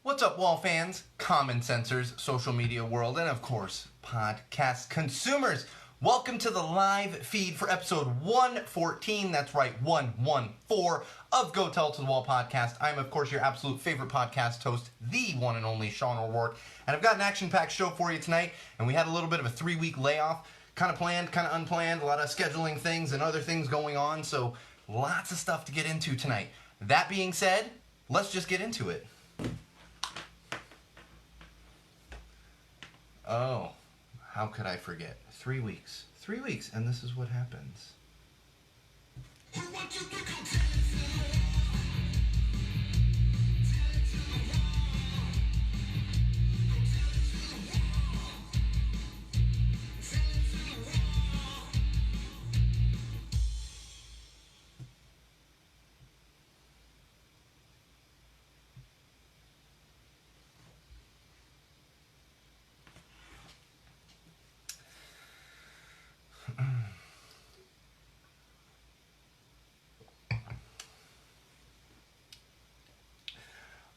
What's up, wall fans, common sensors, social media world, and of course, podcast consumers? Welcome to the live feed for episode 114, that's right, 114 of Go Tell to the Wall podcast. I'm, of course, your absolute favorite podcast host, the one and only Sean O'Rourke, and I've got an action-packed show for you tonight, and we had a little bit of a 3-week layoff, kind of planned, kind of unplanned, a lot of scheduling things and other things going on, so lots of stuff to get into tonight. That being said, let's just get into it. Oh, how could I forget? 3 weeks. 3 weeks, and this is what happens.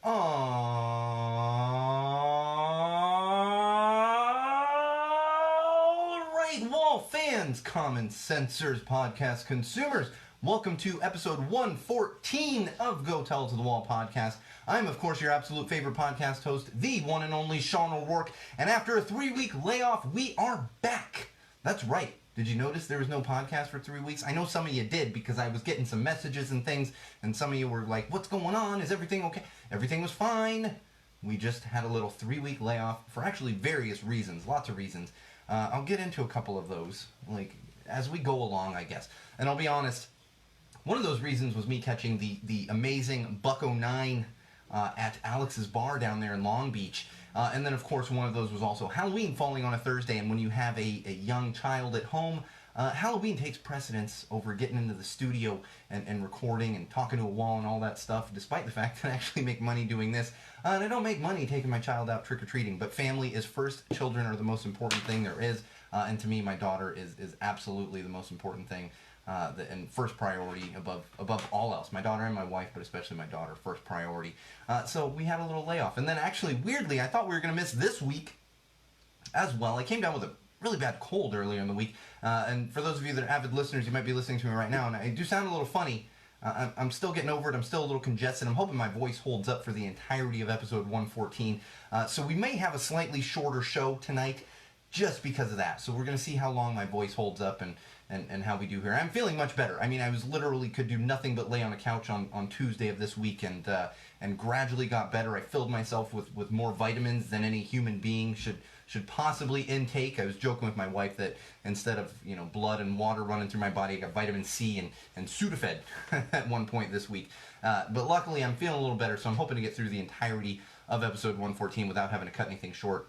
Alright, wall fans, common sensors, podcast consumers, welcome to episode 114 of Go Tell to the Wall podcast. I'm, of course, your absolute favorite podcast host, the one and only Sean O'Rourke, and after a 3-week layoff, we are back. That's right. Did you notice there was no podcast for 3 weeks? I know some of you did because I was getting some messages and things, and some of you were like, what's going on? Is everything okay? Everything was fine. We just had a little 3-week layoff for actually various reasons, lots of reasons. I'll get into a couple of those, like, as we go along, I guess. And I'll be honest, one of those reasons was me catching the amazing Buck-O-Nine at Alex's Bar down there in Long Beach. And then, of course, one of those was also Halloween falling on a Thursday, and when you have a young child at home, Halloween takes precedence over getting into the studio and recording and talking to a wall and all that stuff, despite the fact that I actually make money doing this. And I don't make money taking my child out trick-or-treating, but family is first. Children are the most important thing there is, and to me, my daughter is absolutely the most important thing. And first priority above all else. My daughter and my wife, but especially my daughter, first priority. So we had a little layoff. And then actually, weirdly, I thought we were going to miss this week as well. I came down with a really bad cold earlier in the week. And for those of you that are avid listeners, you might be listening to me right now, and I do sound a little funny. I'm still getting over it. I'm still a little congested. I'm hoping my voice holds up for the entirety of episode 114. So we may have a slightly shorter show tonight just because of that. So we're going to see how long my voice holds up and how we do here. I'm feeling much better. I mean, I was literally could do nothing but lay on a couch on Tuesday of this week and gradually got better. I filled myself with more vitamins than any human being should possibly intake. I was joking with my wife that instead of, blood and water running through my body, I got vitamin C and Sudafed at one point this week. But luckily, I'm feeling a little better, so I'm hoping to get through the entirety of episode 114 without having to cut anything short.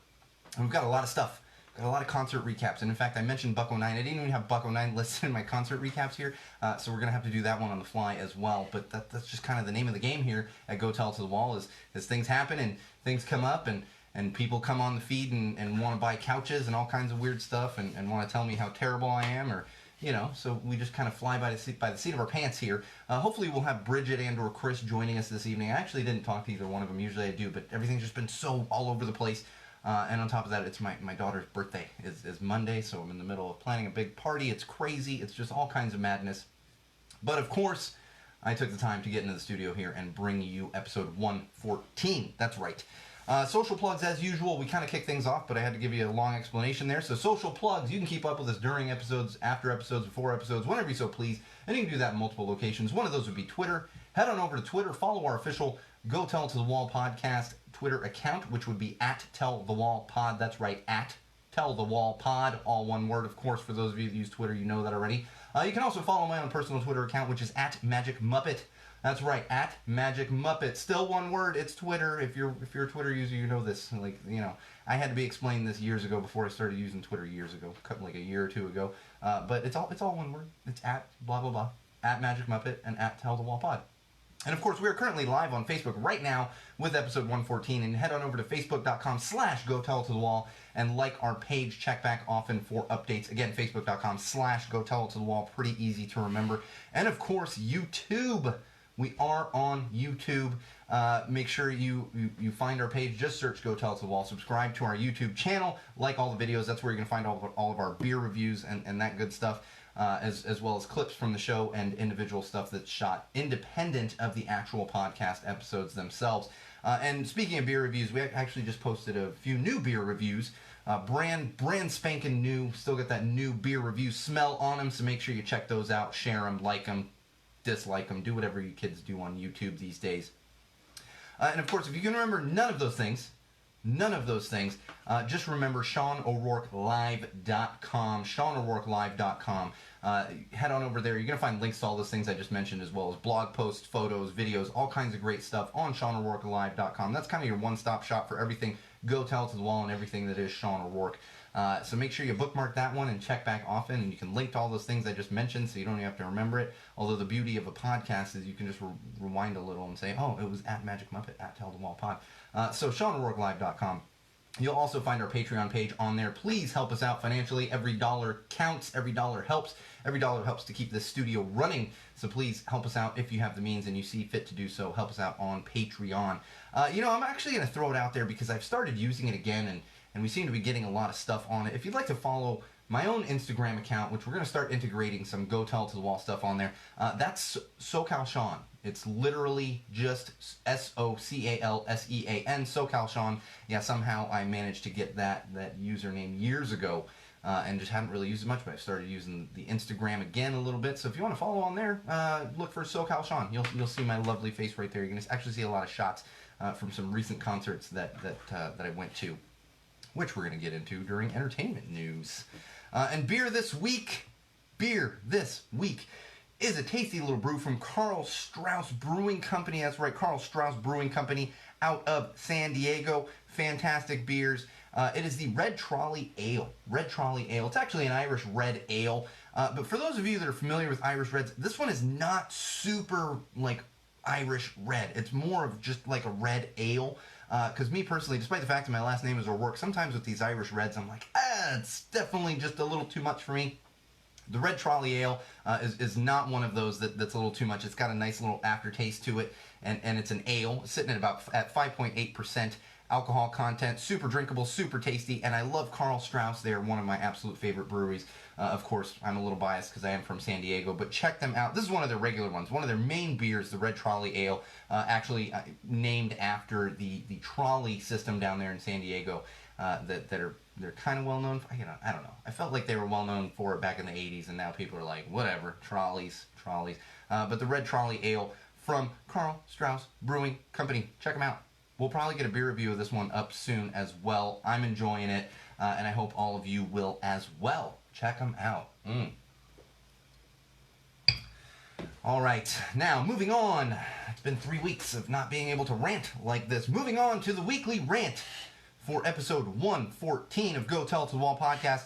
And we've got a lot of stuff. Got a lot of concert recaps, and in fact, I mentioned Buck-O-Nine. I didn't even have Buck-O-Nine listed in my concert recaps here, so we're going to have to do that one on the fly as well, but that's just kind of the name of the game here at Go Tell to the Wall, is things happen, and things come up, and people come on the feed and want to buy couches and all kinds of weird stuff, and want to tell me how terrible I am, or, so we just kind of fly by the seat of our pants here. Hopefully we'll have Bridget and or Chris joining us this evening. I actually didn't talk to either one of them. Usually I do, but everything's just been so all over the place. And on top of that, it's my daughter's birthday is Monday, so I'm in the middle of planning a big party. It's crazy. It's just all kinds of madness. But of course, I took the time to get into the studio here and bring you episode 114. That's right. Social plugs as usual. We kind of kick things off, but I had to give you a long explanation there. So social plugs, you can keep up with us during episodes, after episodes, before episodes, whenever you so please. And you can do that in multiple locations. One of those would be Twitter. Head on over to Twitter. Follow our official Go Tell to the Wall podcast Twitter account, which would be at Tell the Wall Pod. That's right, at Tell the Wall Pod, all one word, of course. For those of you that use Twitter, you know that already. You can also follow my own personal Twitter account, which is at Magic Muppet. That's right, at Magic Muppet. Still one word. It's Twitter. If you're a Twitter user, you know this. I had to be explained this years ago before I started using Twitter years ago, like a year or two ago. But it's all one word. It's at blah blah blah, at Magic Muppet, and at Tell the Wall Pod. And of course, we are currently live on Facebook right now with episode 114, and head on over to facebook.com/GoTellItToTheWall and like our page. Check back often for updates. Again, facebook.com/GoTellItToTheWall. Pretty easy to remember. And of course, YouTube. We are on YouTube. Make sure you find our page. Just search Go Tell It to the Wall. Subscribe to our YouTube channel. Like all the videos. That's where you're going to find all of our beer reviews and that good stuff. As well as clips from the show and individual stuff that's shot independent of the actual podcast episodes themselves. And speaking of beer reviews, we actually just posted a few new beer reviews. Brand spanking new. Still got that new beer review smell on them, so make sure you check those out. Share them, like them, dislike them. Do whatever you kids do on YouTube these days. And of course, if you can remember none of those things, just remember SeanO'RourkeLive.com, SeanO'RourkeLive.com. Head on over there. You're going to find links to all those things I just mentioned, as well as blog posts, photos, videos, all kinds of great stuff on SeanO'RourkeLive.com. That's kind of your one-stop shop for everything Go Tell It to the Wall and everything that is Sean O'Rourke. So make sure you bookmark that one and check back often, and you can link to all those things I just mentioned so you don't even have to remember it. Although the beauty of a podcast is you can just rewind a little and say, oh, it was at Magic Muppet, at Tell the Wall Pod. So SeanO'RourkeLive.com. You'll also find our Patreon page on there. Please help us out financially. Every dollar counts. Every dollar helps. Every dollar helps to keep this studio running. So please help us out if you have the means and you see fit to do so. Help us out on Patreon. I'm actually going to throw it out there because I've started using it again, and we seem to be getting a lot of stuff on it. If you'd like to follow my own Instagram account, which we're going to start integrating some Go Tell It to the Wall stuff on there, that's SoCal Sean. It's literally just SoCalSean, SoCal Sean. Yeah, somehow I managed to get that username years ago, and just haven't really used it much, but I've started using the Instagram again a little bit. So if you want to follow on there, look for SoCal Sean. You'll see my lovely face right there. You're going to actually see a lot of shots from some recent concerts that I went to, which we're going to get into during entertainment news. And beer this week is a tasty little brew from Karl Strauss Brewing Company. That's right, Karl Strauss Brewing Company out of San Diego. Fantastic beers. It is the Red Trolley Ale. Red Trolley Ale. It's actually an Irish red ale. But for those of you that are familiar with Irish reds, this one is not super like Irish red. It's more of just like a red ale. Because me personally, despite the fact that my last name is O'Rourke, sometimes with these Irish reds, I'm like, it's definitely just a little too much for me. The Red Trolley Ale is not one of those that's a little too much. It's got a nice little aftertaste to it, and it's an ale sitting at 5.8% alcohol content. Super drinkable, super tasty, and I love Karl Strauss. They're one of my absolute favorite breweries. Of course, I'm a little biased because I am from San Diego, but check them out. This is one of their regular ones. One of their main beers, the Red Trolley Ale, actually named after the trolley system down there in San Diego they're kind of well known for. I don't know. I felt like they were well known for it back in the 80s, and now people are like, whatever, trolleys. But the Red Trolley Ale from Karl Strauss Brewing Company. Check them out. We'll probably get a beer review of this one up soon as well. I'm enjoying it, and I hope all of you will as well. Check them out. All right, now moving on. It's been 3 weeks of not being able to rant like this. Moving on to the weekly rant for episode 114 of Go Tell It to the Wall podcast.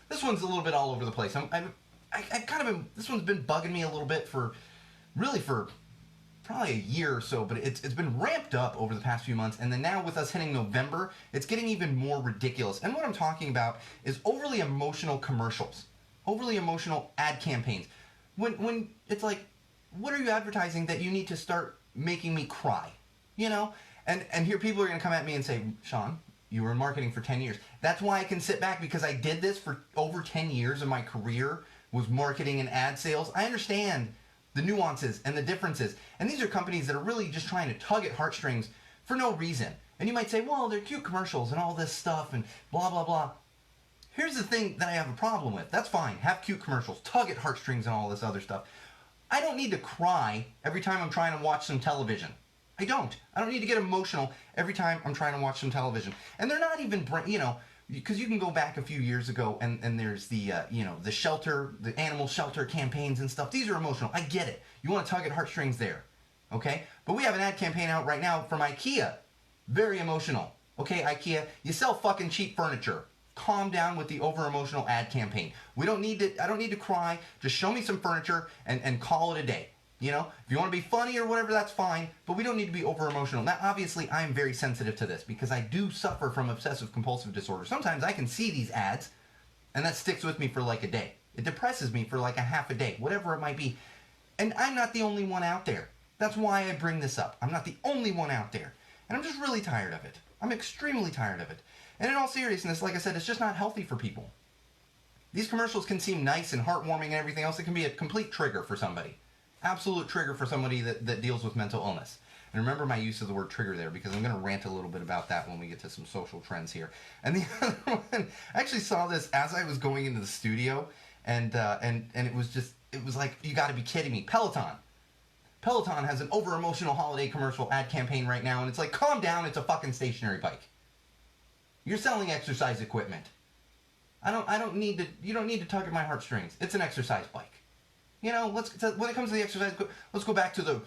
This one's a little bit all over the place. This one's been bugging me a little bit for probably a year or so, but it's been ramped up over the past few months, and then now with us hitting November, it's getting even more ridiculous. And what I'm talking about is overly emotional commercials, overly emotional ad campaigns. When it's like, what are you advertising that you need to start making me cry? And here people are going to come at me and say, Sean, you were in marketing for 10 years. That's why I can sit back, because I did this for over 10 years of my career, was marketing and ad sales. I understand the nuances and the differences. And these are companies that are really just trying to tug at heartstrings for no reason. And you might say, well, they're cute commercials and all this stuff and blah, blah, blah. Here's the thing that I have a problem with. That's fine. Have cute commercials. Tug at heartstrings and all this other stuff. I don't need to cry every time I'm trying to watch some television. I don't need to get emotional every time I'm trying to watch some television. And they're not even, because you can go back a few years ago and there's the animal shelter campaigns and stuff. These are emotional. I get it. You want to tug at heartstrings there. Okay? But we have an ad campaign out right now from IKEA. Very emotional. Okay, IKEA, you sell fucking cheap furniture. Calm down with the over-emotional ad campaign. I don't need to cry. Just show me some furniture and call it a day. If you want to be funny or whatever, that's fine, but we don't need to be over-emotional. Now, obviously, I am very sensitive to this because I do suffer from obsessive-compulsive disorder. Sometimes I can see these ads, and that sticks with me for like a day. It depresses me for like a half a day, whatever it might be. And I'm not the only one out there. That's why I bring this up. I'm not the only one out there. And I'm just really tired of it. I'm extremely tired of it. And in all seriousness, like I said, it's just not healthy for people. These commercials can seem nice and heartwarming and everything else. It can be a complete trigger for somebody. Absolute trigger for somebody that deals with mental illness. And remember my use of the word trigger there, because I'm going to rant a little bit about that when we get to some social trends here. And the other one, I actually saw this as I was going into the studio, and it was like, you got to be kidding me. Peloton has an over-emotional holiday commercial ad campaign right now, and it's like, calm down, it's a fucking stationary bike. You're selling exercise equipment. You don't need to tug at my heartstrings. It's an exercise bike. You know, when it comes to the exercise, let's go back to the,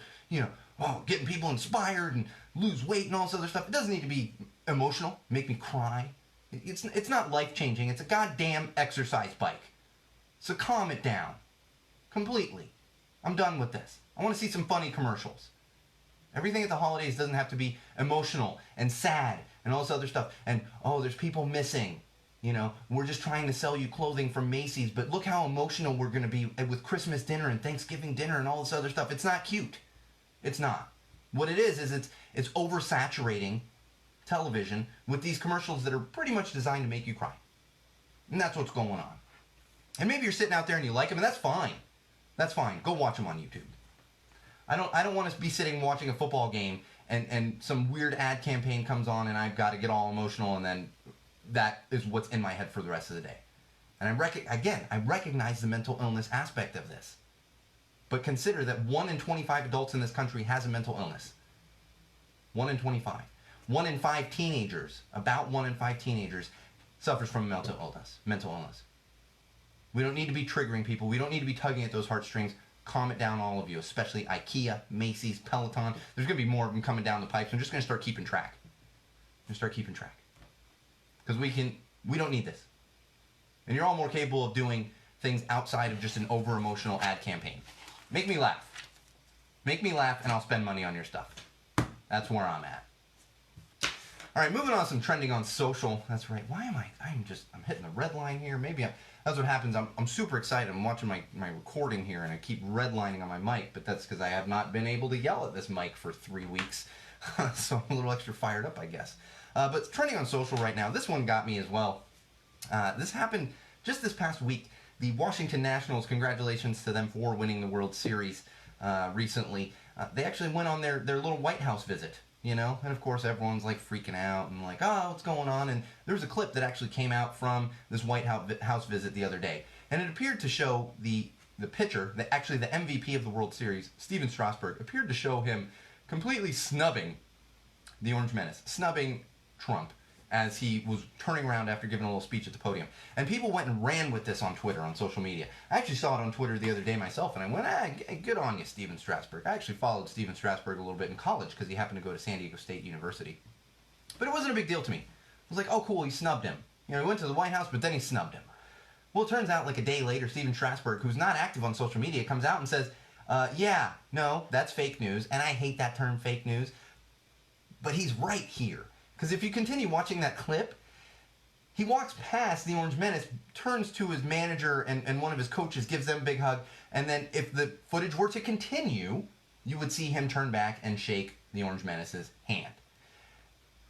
getting people inspired and lose weight and all this other stuff. It doesn't need to be emotional, make me cry. It's not life-changing. It's a goddamn exercise bike. So calm it down. Completely. I'm done with this. I want to see some funny commercials. Everything at the holidays doesn't have to be emotional and sad and all this other stuff. And, there's people missing. We're just trying to sell you clothing from Macy's, but look how emotional we're going to be with Christmas dinner and Thanksgiving dinner and all this other stuff. It's not cute. It's not. What it is it's oversaturating television with these commercials that are pretty much designed to make you cry. And that's what's going on. And maybe you're sitting out there and you like them, and that's fine. That's fine. Go watch them on YouTube. I don't want to be sitting watching a football game and some weird ad campaign comes on and I've got to get all emotional, and then that is what's in my head for the rest of the day. And I recognize the mental illness aspect of this. But consider that 1 in 25 adults in this country has a mental illness. 1 in 25. 1 in 5 teenagers, about 1 in 5 teenagers, suffers from mental illness. We don't need to be triggering people. We don't need to be tugging at those heartstrings. Calm it down, all of you, especially IKEA, Macy's, Peloton. There's going to be more of them coming down the pipes. I'm just going to start keeping track. Because we don't need this. And you're all more capable of doing things outside of just an over-emotional ad campaign. Make me laugh. And I'll spend money on your stuff. That's where I'm at. All right, moving on, some trending on social. That's right. Why am I'm hitting the red line here. That's what happens. I'm super excited. I'm watching my recording here, and I keep redlining on my mic, but that's because I have not been able to yell at this mic for 3 weeks. So I'm a little extra fired up, I guess. But trending on social right now, this one got me as well. This happened just this past week. The Washington Nationals, congratulations to them for winning the World Series recently. They actually went on their little White House visit, and of course everyone's like freaking out and like, oh, what's going on? And there was a clip that actually came out from this White House visit the other day, and it appeared to show the pitcher, actually the MVP of the World Series, Steven Strasburg, appeared to show him completely snubbing the Orange Menace, snubbing Trump, as he was turning around after giving a little speech at the podium. And people went and ran with this on Twitter, on social media. I actually saw it on Twitter the other day myself, and I went, good on you, Steven Strasburg. I actually followed Steven Strasburg a little bit in college because he happened to go to San Diego State University. But it wasn't a big deal to me. I was like, oh, cool, he snubbed him. He went to the White House, but then he snubbed him. Well, it turns out like a day later, Steven Strasburg, who's not active on social media, comes out and says, yeah, no, that's fake news, and I hate that term, fake news. But he's right here. Because if you continue watching that clip, he walks past the Orange Menace, turns to his manager and one of his coaches, gives them a big hug, and then if the footage were to continue, you would see him turn back and shake the Orange Menace's hand.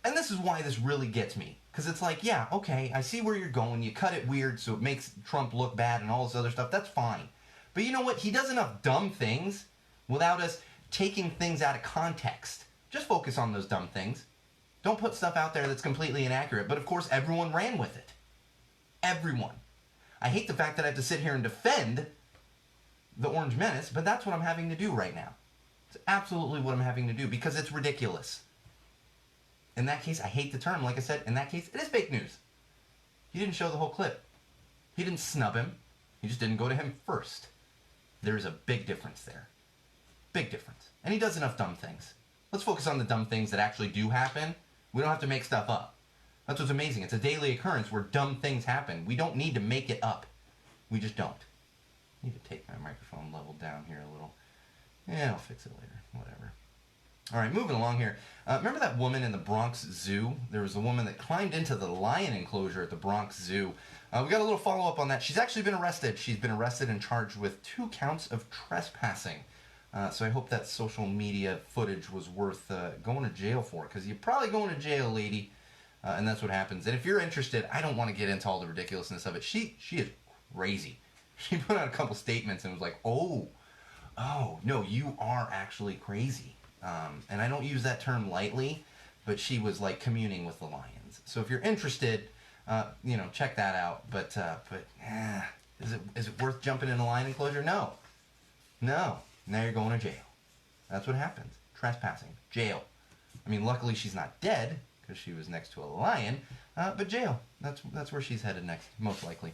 And this is why this really gets me. Because it's like, yeah, okay, I see where you're going. You cut it weird so it makes Trump look bad and all this other stuff. That's fine. But you know what? He does enough dumb things without us taking things out of context. Just focus on those dumb things. Don't put stuff out there that's completely inaccurate. But of course, everyone ran with it. Everyone. I hate the fact that I have to sit here and defend the Orange Menace, but that's what I'm having to do right now. It's absolutely what I'm having to do because it's ridiculous. In that case, I hate the term. Like I said, in that case, it is fake news. He didn't show the whole clip. He didn't snub him. He just didn't go to him first. There's a big difference there. Big difference. And he does enough dumb things. Let's focus on the dumb things that actually do happen. We don't have to make stuff up. That's what's amazing. It's a daily occurrence where dumb things happen. We don't need to make it up. We just don't. I need to take my microphone level down here a little. Yeah, I'll fix it later. Whatever. All right, moving along here. Remember that woman in the Bronx Zoo? There was a woman that climbed into the lion enclosure at the Bronx Zoo. We got a little follow-up on that. She's actually been arrested. She's been arrested and charged with 2 counts of trespassing. So I hope that social media footage was worth going to jail for, because you're probably going to jail, lady. And that's what happens. And if you're interested, I don't want to get into all the ridiculousness of it. She is crazy. She put out a couple statements and was like, oh, no, you are actually crazy. And I don't use that term lightly, but she was like communing with the lions. So if you're interested, check that out. But is it worth jumping in a lion enclosure? No. Now you're going to jail. That's what happens. Trespassing, jail. I mean, luckily she's not dead because she was next to a lion, but jail. That's where she's headed next, most likely.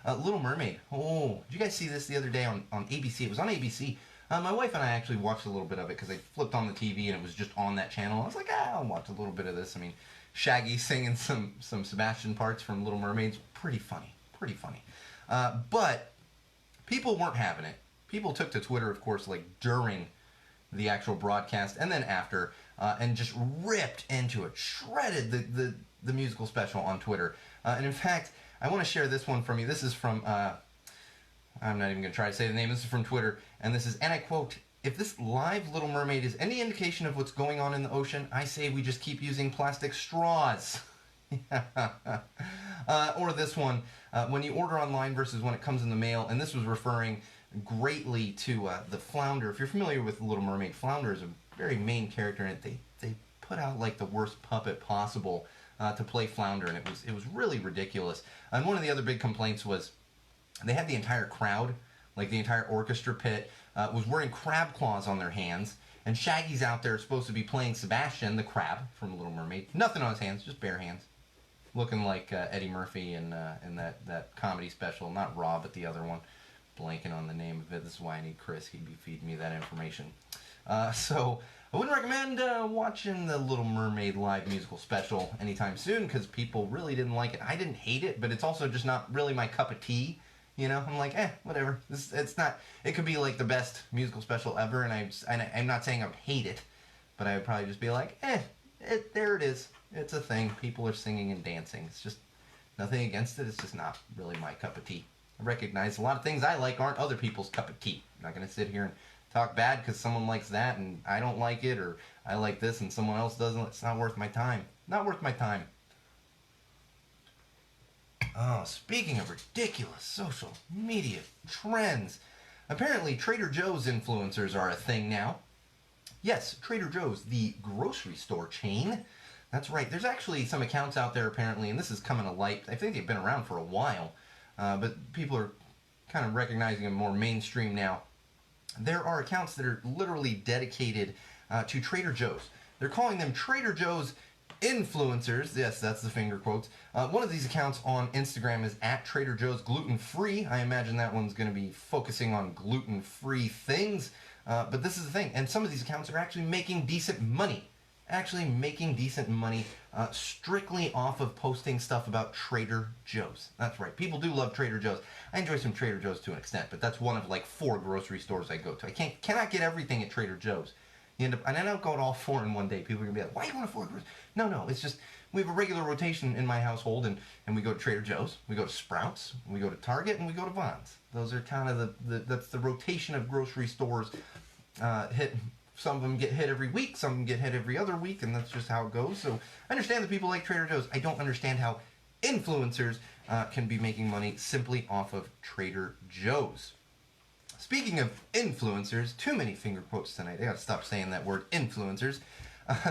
Little Mermaid. Oh, did you guys see this the other day on ABC? It was on ABC. My wife and I actually watched a little bit of it because I flipped on the TV and it was just on that channel. I was like, I'll watch a little bit of this. I mean, Shaggy singing some Sebastian parts from Little Mermaid's pretty funny. But people weren't having it. People took to Twitter, of course, like during the actual broadcast and then after, and just ripped into it, shredded the musical special on Twitter. And in fact, I want to share this one from you. This is from, I'm not even going to try to say the name. This is from Twitter, and this is, and I quote, "If this live Little Mermaid is any indication of what's going on in the ocean, I say we just keep using plastic straws." Or this one, when you order online versus when it comes in the mail, and this was referring greatly to the Flounder. If you're familiar with Little Mermaid, Flounder is a very main character in it. They put out like the worst puppet possible to play Flounder, and it was really ridiculous. And one of the other big complaints was they had the entire crowd, like the entire orchestra pit, was wearing crab claws on their hands, and Shaggy's out there supposed to be playing Sebastian, the crab from Little Mermaid. Nothing on his hands, just bare hands. Looking like Eddie Murphy in that comedy special, not Raw, but the other one. Blanking on the name of it. This is why I need Chris. He'd be feeding me that information. So I wouldn't recommend watching the Little Mermaid live musical special anytime soon because people really didn't like it. I didn't hate it, but it's also just not really my cup of tea. You know, I'm like, whatever. It's not. It could be like the best musical special ever, and I'm not saying I would hate it, but I would probably just be like, there it is. It's a thing. People are singing and dancing. It's just nothing against it. It's just not really my cup of tea. I recognize a lot of things I like aren't other people's cup of tea. I'm not going to sit here and talk bad because someone likes that and I don't like it, or I like this and someone else doesn't. It's not worth my time. Not worth my time. Oh, speaking of ridiculous social media trends, apparently Trader Joe's influencers are a thing now. Yes, Trader Joe's, the grocery store chain. That's right. There's actually some accounts out there apparently, and this is coming to light. I think they've been around for a while. But people are kind of recognizing them more mainstream now. There are accounts that are literally dedicated to Trader Joe's. They're calling them Trader Joe's influencers. Yes, that's the finger quotes. One of these accounts on Instagram is at Trader Joe's Gluten Free. I imagine that one's going to be focusing on gluten-free things. But this is the thing. And some of these accounts are actually making decent money. Strictly off of posting stuff about Trader Joe's. That's right. People do love Trader Joe's. I enjoy some Trader Joe's to an extent, but that's one of like 4 grocery stores I go to. I cannot get everything at Trader Joe's. You end up, and I don't go to all 4 in one day. People are going to be like, why are you going to 4 groceries? No, it's just, we have a regular rotation in my household, and we go to Trader Joe's, we go to Sprouts, we go to Target, and we go to Vons. Those are kind of that's the rotation of grocery stores. Some of them get hit every week, some of them get hit every other week, and that's just how it goes. So I understand that people like Trader Joe's. I don't understand how influencers can be making money simply off of Trader Joe's. Speaking of influencers, too many finger quotes tonight. I gotta stop saying that word, influencers.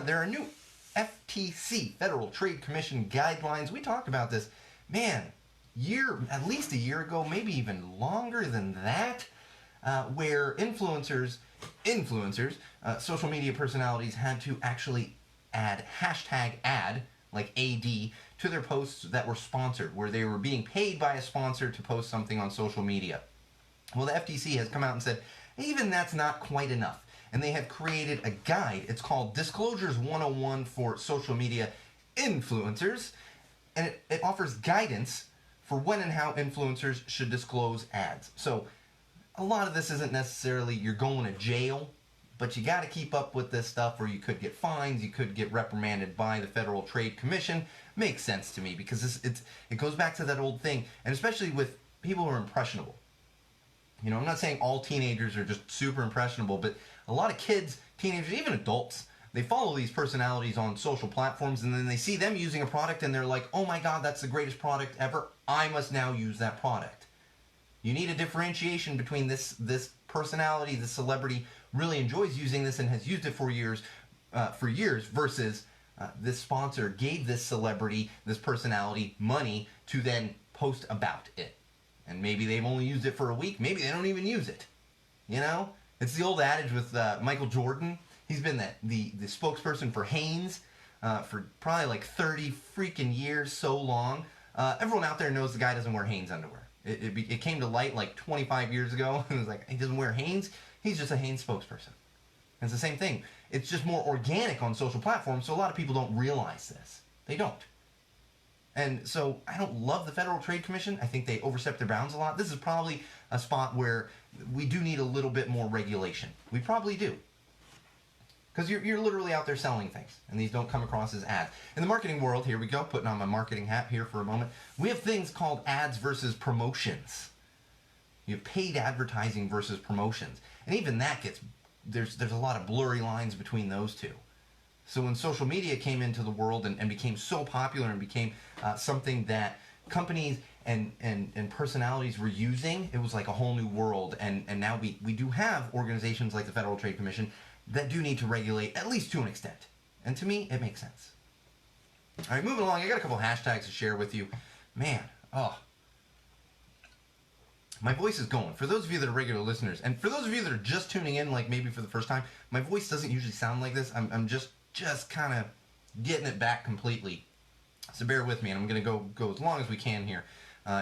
There are new FTC, Federal Trade Commission guidelines. We talked about this, at least a year ago, maybe even longer than that, where influencers, social media personalities had to actually add hashtag ad, like AD, to their posts that were sponsored, where they were being paid by a sponsor to post something on social media. Well, the FTC has come out and said, even that's not quite enough. And they have created a guide. It's called Disclosures 101 for Social Media Influencers. And it offers guidance for when and how influencers should disclose ads. So a lot of this isn't necessarily you're going to jail but you got to keep up with this stuff or you could get fines, you could get reprimanded by the Federal Trade Commission. Makes sense to me because it goes back to that old thing, and especially with people who are impressionable. You know, I'm not saying all teenagers are just super impressionable, but a lot of kids, teenagers, even adults, they follow these personalities on social platforms, and then they see them using a product and they're like, oh my god, that's the greatest product ever, I must now use that product. You need a differentiation between this personality, this celebrity really enjoys using this and has used it for years versus this sponsor gave this celebrity, this personality, money to then post about it. And maybe they've only used it for a week. Maybe they don't even use it. You know? It's the old adage with Michael Jordan. He's been the spokesperson for Hanes for probably like 30 freaking years, so long. Everyone out there knows the guy doesn't wear Hanes underwear. It came to light like 25 years ago, and it was like, he doesn't wear Hanes. He's just a Hanes spokesperson. And it's the same thing. It's just more organic on social platforms, so a lot of people don't realize this. They don't. And so I don't love the Federal Trade Commission. I think they overstep their bounds a lot. This is probably a spot where we do need a little bit more regulation. We probably do. Because you're literally out there selling things, and these don't come across as ads. In the marketing world, here we go, putting on my marketing hat here for a moment, we have things called ads versus promotions. You have paid advertising versus promotions. And even that there's a lot of blurry lines between those two. So when social media came into the world and became so popular and became something that companies and personalities were using, it was like a whole new world. And now we do have organizations like the Federal Trade Commission that do need to regulate, at least to an extent. And to me, it makes sense. All right, moving along, I got a couple hashtags to share with you. Man, my voice is going. For those of you that are regular listeners, and for those of you that are just tuning in, like maybe for the first time, my voice doesn't usually sound like this. I'm just kind of getting it back completely. So bear with me, and I'm going to go as long as we can here,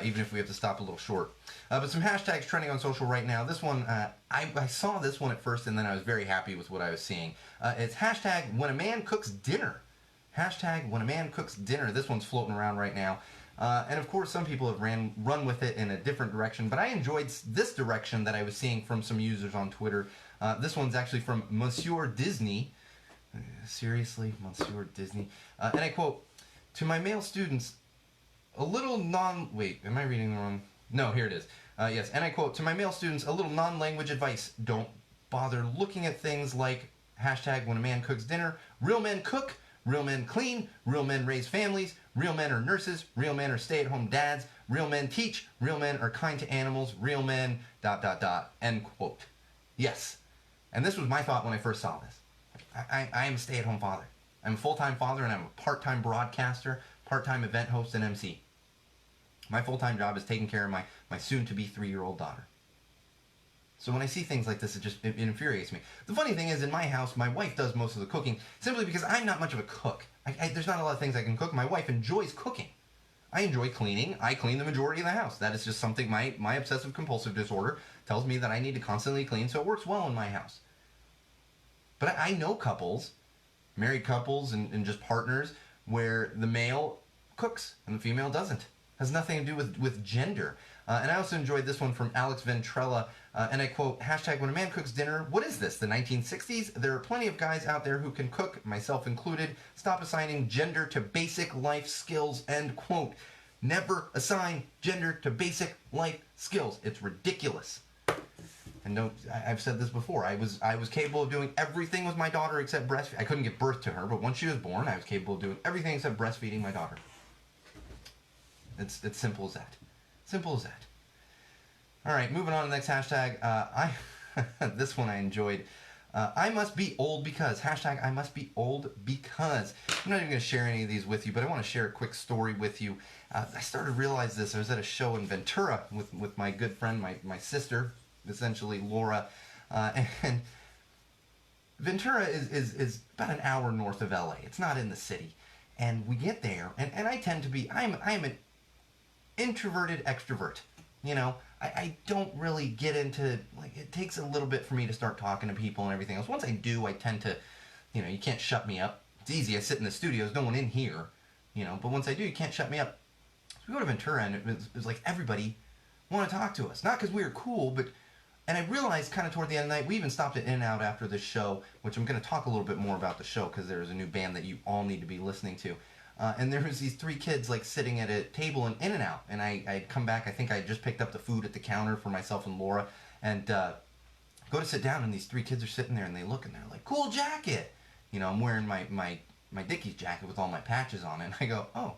even if we have to stop a little short. But some hashtags trending on social right now. This one, I saw this one at first, and then I was very happy with what I was seeing. It's hashtag when a man cooks dinner. Hashtag when a man cooks dinner. This one's floating around right now. And of course, some people have run with it in a different direction, but I enjoyed this direction that I was seeing from some users on Twitter. This one's actually from Monsieur Disney. Seriously, Monsieur Disney. And I quote, to my male students, a little wait, am I reading the wrong? No, here it is. Yes, and I quote, to my male students, a little non-language advice. Don't bother looking at things like hashtag when a man cooks dinner. Real men cook, real men clean, real men raise families, real men are nurses, real men are stay-at-home dads, real men teach, real men are kind to animals, real men, ... end quote. Yes, and this was my thought when I first saw this. I am a stay-at-home father. I'm a full-time father, and I'm a part-time broadcaster, part-time event host, and MC. My full-time job is taking care of my soon-to-be 3-year-old daughter. So when I see things like this, it infuriates me. The funny thing is, in my house, my wife does most of the cooking, simply because I'm not much of a cook. There's not a lot of things I can cook. My wife enjoys cooking. I enjoy cleaning. I clean the majority of the house. That is just something my obsessive-compulsive disorder tells me that I need to constantly clean, so it works well in my house. But I know couples, married couples and just partners, where the male cooks and the female doesn't. Has nothing to do with gender. And I also enjoyed this one from Alex Ventrella, and I quote, hashtag when a man cooks dinner, what is this, the 1960s? There are plenty of guys out there who can cook, myself included. Stop assigning gender to basic life skills, end quote. Never assign gender to basic life skills. It's ridiculous. And I've said this before. I was capable of doing everything with my daughter except breastfeed. I couldn't give birth to her, but once she was born, I was capable of doing everything except breastfeeding my daughter. It's simple as that. Simple as that. All right, moving on to the next hashtag. This one I enjoyed. I must be old because. Hashtag I must be old because. I'm not even going to share any of these with you, but I want to share a quick story with you. I started to realize this. I was at a show in Ventura with my good friend, my sister, essentially Laura, and Ventura is about an hour north of LA. It's not in the city. And we get there, and I tend to be, I'm an introverted extrovert. You know, I don't really get into, like, it takes a little bit for me to start talking to people and everything else. Once I do, I tend to, you know, you can't shut me up. It's easy. I sit in the studio. There's no one in here, you know, but once I do, you can't shut me up. So we go to Ventura, and it was like everybody wanted to talk to us. Not because we were cool, but And I realized kind of toward the end of the night, we even stopped at In-N-Out after the show, which I'm going to talk a little bit more about the show because there's a new band that you all need to be listening to. And there was these 3 kids like sitting at a table in In-N-Out. And I'd come back, I think I had just picked up the food at the counter for myself and Laura. And go to sit down, and these 3 kids are sitting there, and they look, and they're like, cool jacket. You know, I'm wearing my Dickies jacket with all my patches on it. And I go, oh,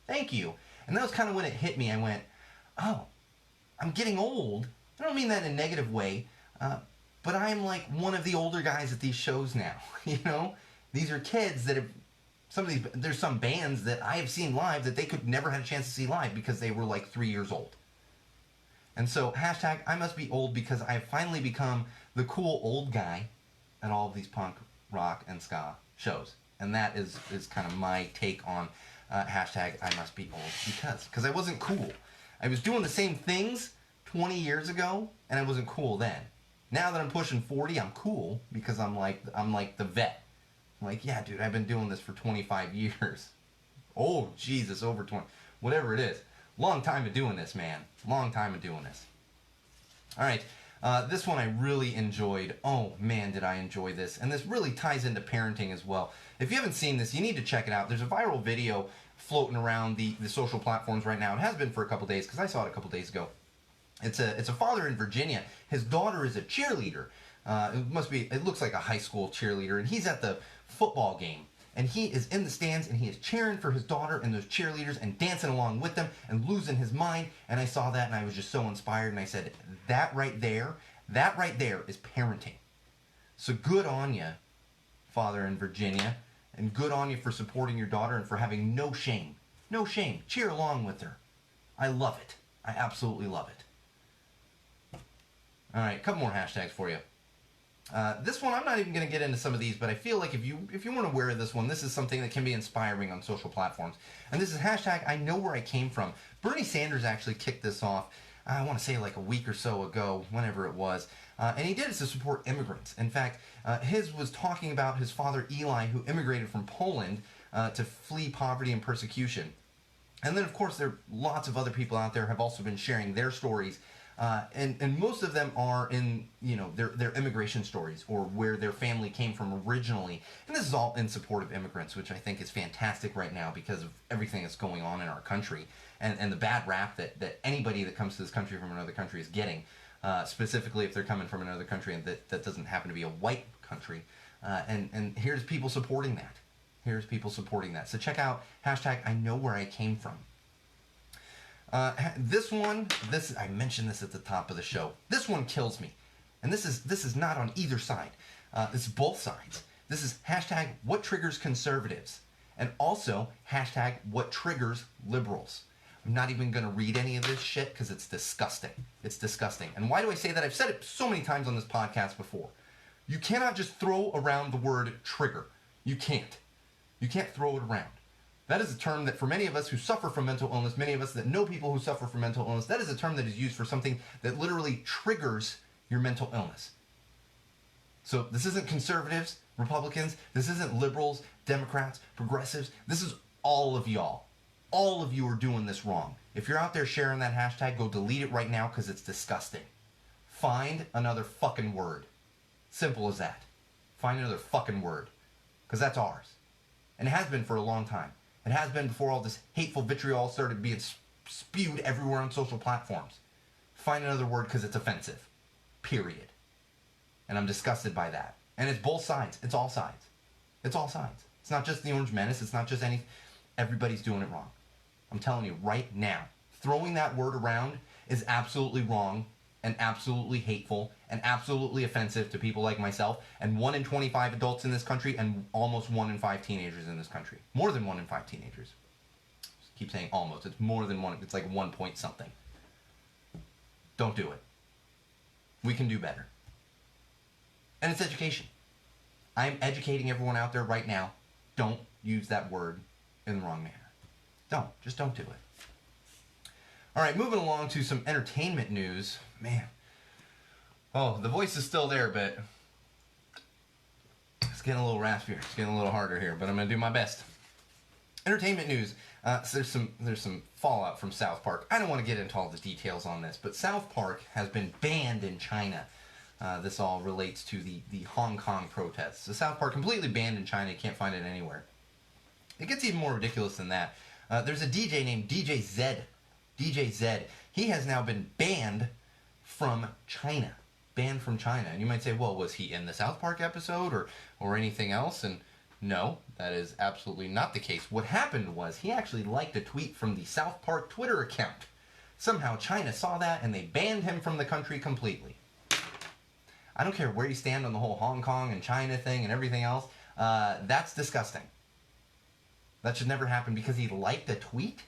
thank you. And that was kind of when it hit me. I went, oh, I'm getting old. I don't mean that in a negative way, but I'm like one of the older guys at these shows now. You know, these are kids that have there's some bands that I have seen live that they could never had a chance to see live because they were like 3 years old. And so hashtag I must be old because I have finally become the cool old guy at all of these punk, rock, and ska shows. And that is kind of my take on hashtag I must be old because I wasn't cool. I was doing the same things 20 years ago, and I wasn't cool then. Now that I'm pushing 40, I'm cool because I'm like the vet. I'm like, yeah, dude, I've been doing this for 25 years. Oh, Jesus, over 20. Whatever it is. Long time of doing this, man. Long time of doing this. All right. This one I really enjoyed. Oh, man, did I enjoy this. And this really ties into parenting as well. If you haven't seen this, you need to check it out. There's a viral video floating around the social platforms right now. It has been for a couple days because I saw it a couple days ago. It's a father in Virginia. His daughter is a cheerleader. It looks like a high school cheerleader, and he's at the football game. And he is in the stands, and he is cheering for his daughter and those cheerleaders and dancing along with them and losing his mind. And I saw that, and I was just so inspired, and I said, that right there is parenting. So good on you, father in Virginia, and good on you for supporting your daughter and for having no shame. No shame. Cheer along with her. I love it. I absolutely love it. All right, a couple more hashtags for you. This one, I'm not even going to get into some of these, but I feel like if you weren't aware of this one, this is something that can be inspiring on social platforms. And this is hashtag I know where I came from. Bernie Sanders actually kicked this off, I want to say like a week or so ago, whenever it was. And he did it to support immigrants. In fact, his was talking about his father Eli, who immigrated from Poland to flee poverty and persecution. And then, of course, there are lots of other people out there have also been sharing their stories. And most of them are in, their immigration stories or where their family came from originally. And this is all in support of immigrants, which I think is fantastic right now because of everything that's going on in our country and the bad rap that anybody that comes to this country from another country is getting, specifically if they're coming from another country and that doesn't happen to be a white country. And here's people supporting that. Here's people supporting that. So check out hashtag I know where I came from. This I mentioned this at the top of the show. This one kills me, and this is not on either side. This is both sides. This is hashtag what triggers conservatives, and also hashtag what triggers liberals. I'm not even going to read any of this shit because it's disgusting. It's disgusting. And why do I say that? I've said it so many times on this podcast before. You cannot just throw around the word trigger. You can't. You can't throw it around. That is a term that for many of us who suffer from mental illness, many of us that know people who suffer from mental illness, that is a term that is used for something that literally triggers your mental illness. So this isn't conservatives, Republicans, this isn't liberals, Democrats, progressives. This is all of y'all. All of you are doing this wrong. If you're out there sharing that hashtag, go delete it right now because it's disgusting. Find another fucking word. Simple as that. Find another fucking word. Because that's ours. And it has been for a long time. It has been before all this hateful vitriol started being spewed everywhere on social platforms. Find another word because it's offensive. Period. And I'm disgusted by that. And it's both sides. It's all sides. It's all sides. It's not just the Orange Menace. It's not just any... Everybody's doing it wrong. I'm telling you right now. Throwing that word around is absolutely wrong and absolutely hateful and absolutely offensive to people like myself and 1 in 25 adults in this country and almost 1 in 5 teenagers in this country. More than 1 in 5 teenagers. Just keep saying almost. It's more than 1. It's like 1 point something. Don't do it. We can do better. And it's education. I'm educating everyone out there right now. Don't use that word in the wrong manner. Just don't do it. All right, moving along to some entertainment news. Man. Oh, the voice is still there, but it's getting a little raspier. It's getting a little harder here, but I'm going to do my best. Entertainment news. So there's some fallout from South Park. I don't want to get into all the details on this, but South Park has been banned in China. This all relates to the Hong Kong protests. So South Park completely banned in China. You can't find it anywhere. It gets even more ridiculous than that. There's a DJ named DJ Zed. DJ Zed. He has now been banned from China. Banned from China. And you might say, well, was he in the South Park episode or anything else? And no, that is absolutely not the case. What happened was he actually liked a tweet from the South Park Twitter account. Somehow China saw that and they banned him from the country completely. I don't care where you stand on the whole Hong Kong and China thing and everything else. That's disgusting. That should never happen because he liked a tweet?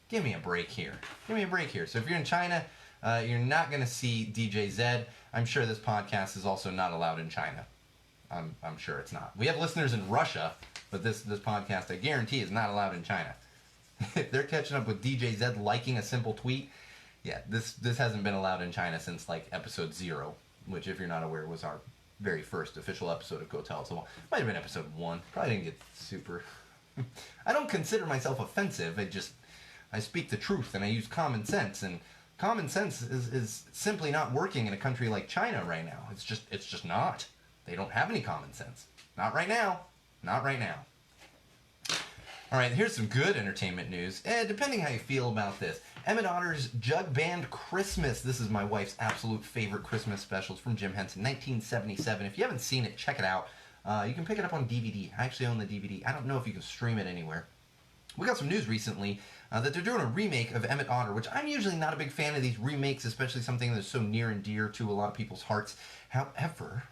Give me a break here. Give me a break here. So if you're in China, you're not going to see DJ Zed. I'm sure this podcast is also not allowed in China. I'm sure it's not. We have listeners in Russia, but this podcast, I guarantee, is not allowed in China. If they're catching up with DJ Zed liking a simple tweet, yeah, this hasn't been allowed in China since like episode 0, which, if you're not aware, was our very first official episode of Go Tell It to the Wall. Might have been episode 1. Probably didn't get super... I don't consider myself offensive. I speak the truth and I use common sense, and common sense is simply not working in a country like China right now. It's just not. They don't have any common sense. Not right now. Not right now. All right, here's some good entertainment news. Depending how you feel about this. Emmett Otter's Jug Band Christmas. This is my wife's absolute favorite Christmas specials from Jim Henson, 1977. If you haven't seen it, check it out. You can pick it up on DVD. I actually own the DVD. I don't know if you can stream it anywhere. We got some news recently that they're doing a remake of Emmett Otter, which I'm usually not a big fan of these remakes, especially something that's so near and dear to a lot of people's hearts. However,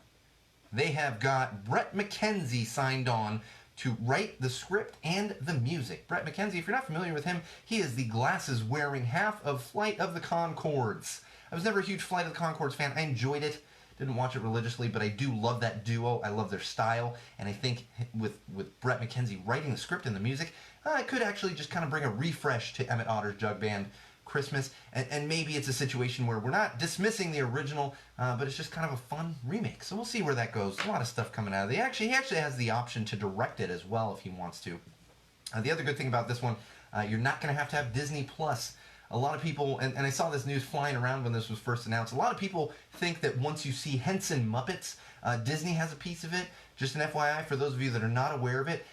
they have got Brett McKenzie signed on to write the script and the music. Brett McKenzie, if you're not familiar with him, he is the glasses-wearing half of Flight of the Conchords. I was never a huge Flight of the Conchords fan. I enjoyed it. Didn't watch it religiously, but I do love that duo. I love their style, and I think with Brett McKenzie writing the script and the music, it could actually just kind of bring a refresh to Emmett Otter's Jug Band Christmas, and maybe it's a situation where we're not dismissing the original, but it's just kind of a fun remake. So we'll see where that goes. A lot of stuff coming out of it. He actually has the option to direct it as well if he wants to. The other good thing about this one, you're not going to have Disney Plus. A lot of people, and I saw this news flying around when this was first announced, a lot of people think that once you see Henson Muppets, Disney has a piece of it. Just an FYI, for those of you that are not aware of it,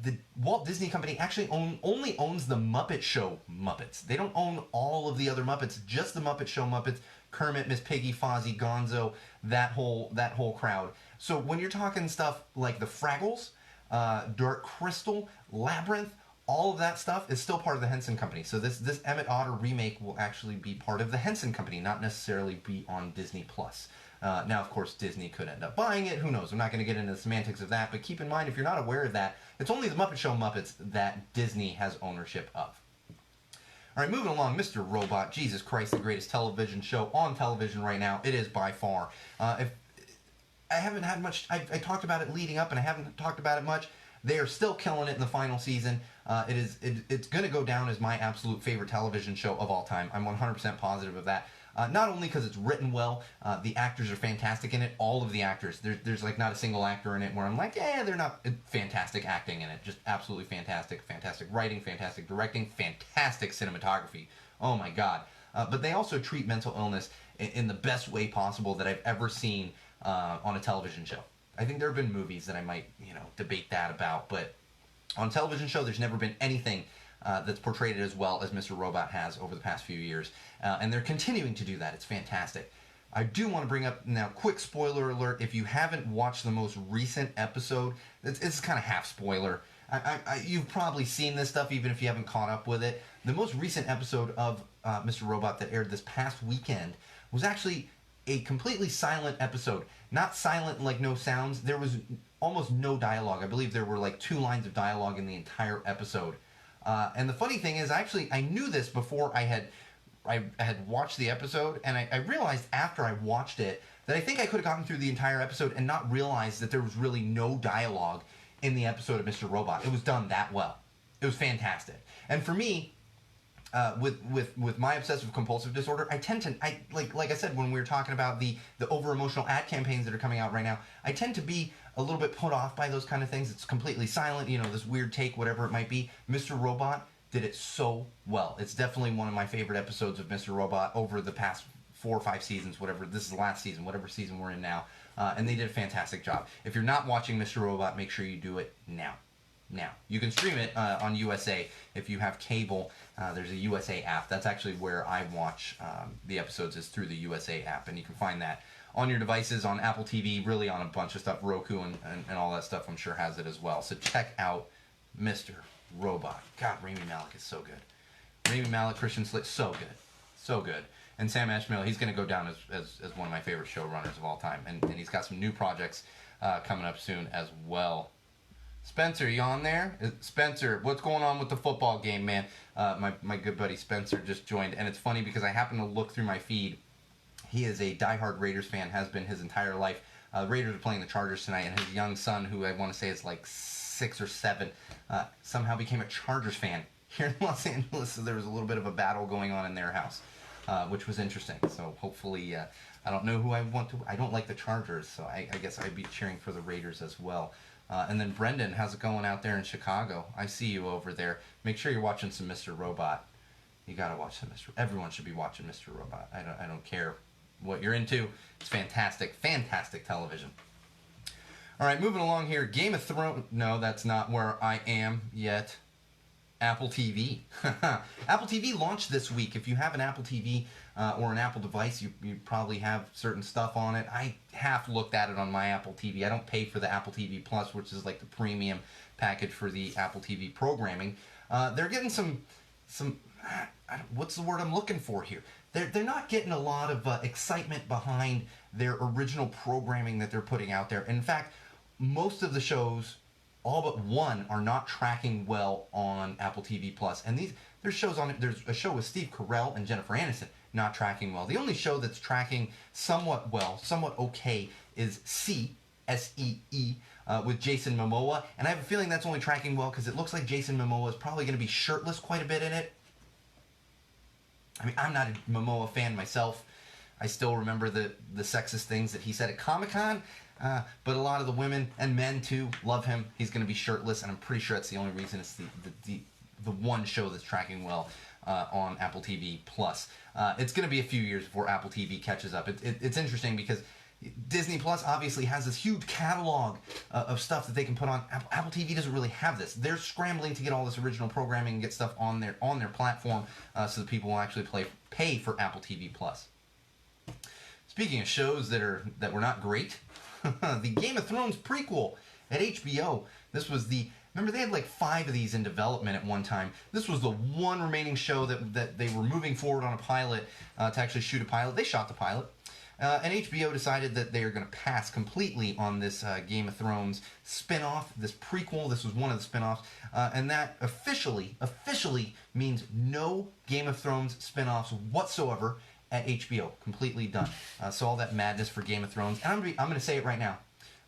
the Walt Disney Company actually only owns the Muppet Show Muppets. They don't own all of the other Muppets, just the Muppet Show Muppets, Kermit, Miss Piggy, Fozzie, Gonzo, that whole crowd. So when you're talking stuff like the Fraggles, Dark Crystal, Labyrinth, all of that stuff is still part of the Henson Company. So this Emmett Otter remake will actually be part of the Henson Company, not necessarily be on Disney Plus. Now, of course, Disney could end up buying it. Who knows? I'm not going to get into the semantics of that. But keep in mind, if you're not aware of that, it's only the Muppet Show Muppets that Disney has ownership of. All right, moving along, Mr. Robot. Jesus Christ, the greatest television show on television right now. It is by far. If I haven't had much... I talked about it leading up, and I haven't talked about it much. They are still killing it in the final season. It's going to go down as my absolute favorite television show of all time. I'm 100% positive of that. Not only because it's written well, the actors are fantastic in it. All of the actors. There's like not a single actor in it where I'm like, they're not fantastic acting in it. Just absolutely fantastic. Fantastic writing, fantastic directing, fantastic cinematography. Oh my God. But they also treat mental illness in the best way possible that I've ever seen on a television show. I think there have been movies that I might, debate that about, but on a television show, there's never been anything that's portrayed it as well as Mr. Robot has over the past few years, and they're continuing to do that. It's fantastic. I do want to bring up now, quick spoiler alert, if you haven't watched the most recent episode, it's kind of half spoiler. You've probably seen this stuff even if you haven't caught up with it. The most recent episode of Mr. Robot that aired this past weekend was actually a completely silent episode. Not silent like no sounds. There was almost no dialogue. I believe there were like 2 lines of dialogue in the entire episode. And the funny thing is, I knew this before I had watched the episode, and I realized after I watched it that I think I could have gotten through the entire episode and not realized that there was really no dialogue in the episode of Mr. Robot. It was done that well. It was fantastic. And for me, with my obsessive compulsive disorder, I tend to, like I said when we were talking about the over emotional ad campaigns that are coming out right now, I tend to be a little bit put off by those kind of things. It's completely silent, this weird take, whatever it might be. Mr. Robot did it so well. It's definitely one of my favorite episodes of Mr. Robot over the past 4 or 5 seasons, whatever. This is the last season, whatever season we're in now. And they did a fantastic job. If you're not watching Mr. Robot, make sure you do it now. You can stream it on USA if you have cable. There's a USA app. That's actually where I watch the episodes, is through the USA app. And you can find that on your devices, on Apple TV, really on a bunch of stuff. Roku and all that stuff, I'm sure, has it as well. So check out Mr. Robot. God, Rami Malek is so good. Rami Malek, Christian Slater, so good. So good. And Sam Ashmill, he's going to go down as one of my favorite showrunners of all time. And he's got some new projects coming up soon as well. Spencer, you on there? Spencer, what's going on with the football game, man? My good buddy Spencer just joined. And it's funny because I happen to look through my feed. He is a diehard Raiders fan, has been his entire life. Raiders are playing the Chargers tonight, and his young son, who I want to say is like 6 or 7, somehow became a Chargers fan here in Los Angeles. So there was a little bit of a battle going on in their house, which was interesting. So hopefully, I don't know who I want to. I don't like the Chargers, so I guess I'd be cheering for the Raiders as well. And then Brendan, how's it going out there in Chicago? I see you over there. Make sure you're watching some Mr. Robot. You gotta watch some Mr. Everyone should be watching Mr. Robot. I don't care what you're into. It's fantastic television. All right, moving along here. Game of Thrones. No, that's not where I am yet. Apple TV. Apple TV launched this week. If you have an Apple TV or an Apple device, you probably have certain stuff on it. I half looked at it on my Apple TV. I don't pay for the Apple TV Plus, which is like the premium package for the Apple TV programming. They're getting some what's the word I'm looking for here? They're not getting a lot of excitement behind their original programming that they're putting out there. In fact, most of the shows, all but one, are not tracking well on Apple TV Plus. And there's shows on it. There's a show with Steve Carell and Jennifer Aniston not tracking well. The only show that's tracking somewhat well, somewhat okay, is S-E-E, with Jason Momoa. And I have a feeling that's only tracking well because it looks like Jason Momoa is probably going to be shirtless quite a bit in it. I mean, I'm not a Momoa fan myself. I still remember the sexist things that he said at Comic-Con. But a lot of the women and men too love him. He's going to be shirtless, and I'm pretty sure that's the only reason it's the one show that's tracking well on Apple TV Plus. It's going to be a few years before Apple TV catches up. It's interesting because Disney Plus obviously has this huge catalog of stuff that they can put on. Apple TV doesn't really have this. They're scrambling to get all this original programming and get stuff on their platform so that people will actually pay for Apple TV Plus. Speaking of shows that were not great, the Game of Thrones prequel at HBO. This was remember they had like 5 of these in development at one time. This was the one remaining show that they were moving forward on a pilot to actually shoot a pilot. They shot the pilot. And HBO decided that they are going to pass completely on this Game of Thrones spin-off, this prequel. This was one of the spin-offs. And that officially means no Game of Thrones spin-offs whatsoever at HBO. Completely done. So all that madness for Game of Thrones. And I'm going to say it right now.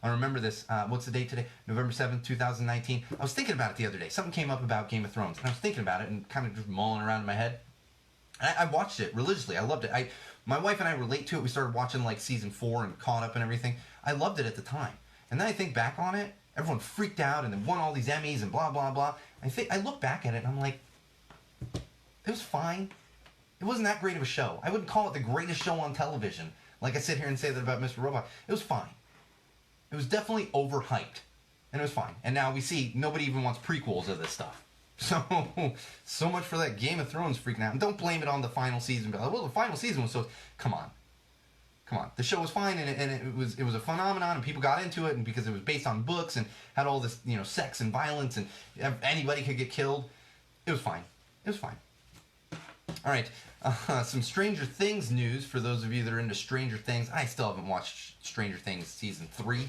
I remember this. What's the date today? November 7th, 2019. I was thinking about it the other day. Something came up about Game of Thrones. And I was thinking about it and kind of just mulling around in my head. And I watched it religiously. I loved it. My wife and I relate to it. We started watching like season 4 and caught up and everything. I loved it at the time. And then I think back on it. Everyone freaked out and then won all these Emmys and blah, blah, blah. I look back at it and I'm like, it was fine. It wasn't that great of a show. I wouldn't call it the greatest show on television. Like I sit here and say that about Mr. Robot. It was fine. It was definitely overhyped. And it was fine. And now we see nobody even wants prequels of this stuff. So much for that Game of Thrones freaking out. And don't blame it on the final season. But, well, the final season was so... Come on. The show was fine, and it was a phenomenon, and people got into it, and because it was based on books and had all this, sex and violence, and anybody could get killed. It was fine. All right. Some Stranger Things news for those of you that are into Stranger Things. I still haven't watched Stranger Things season 3.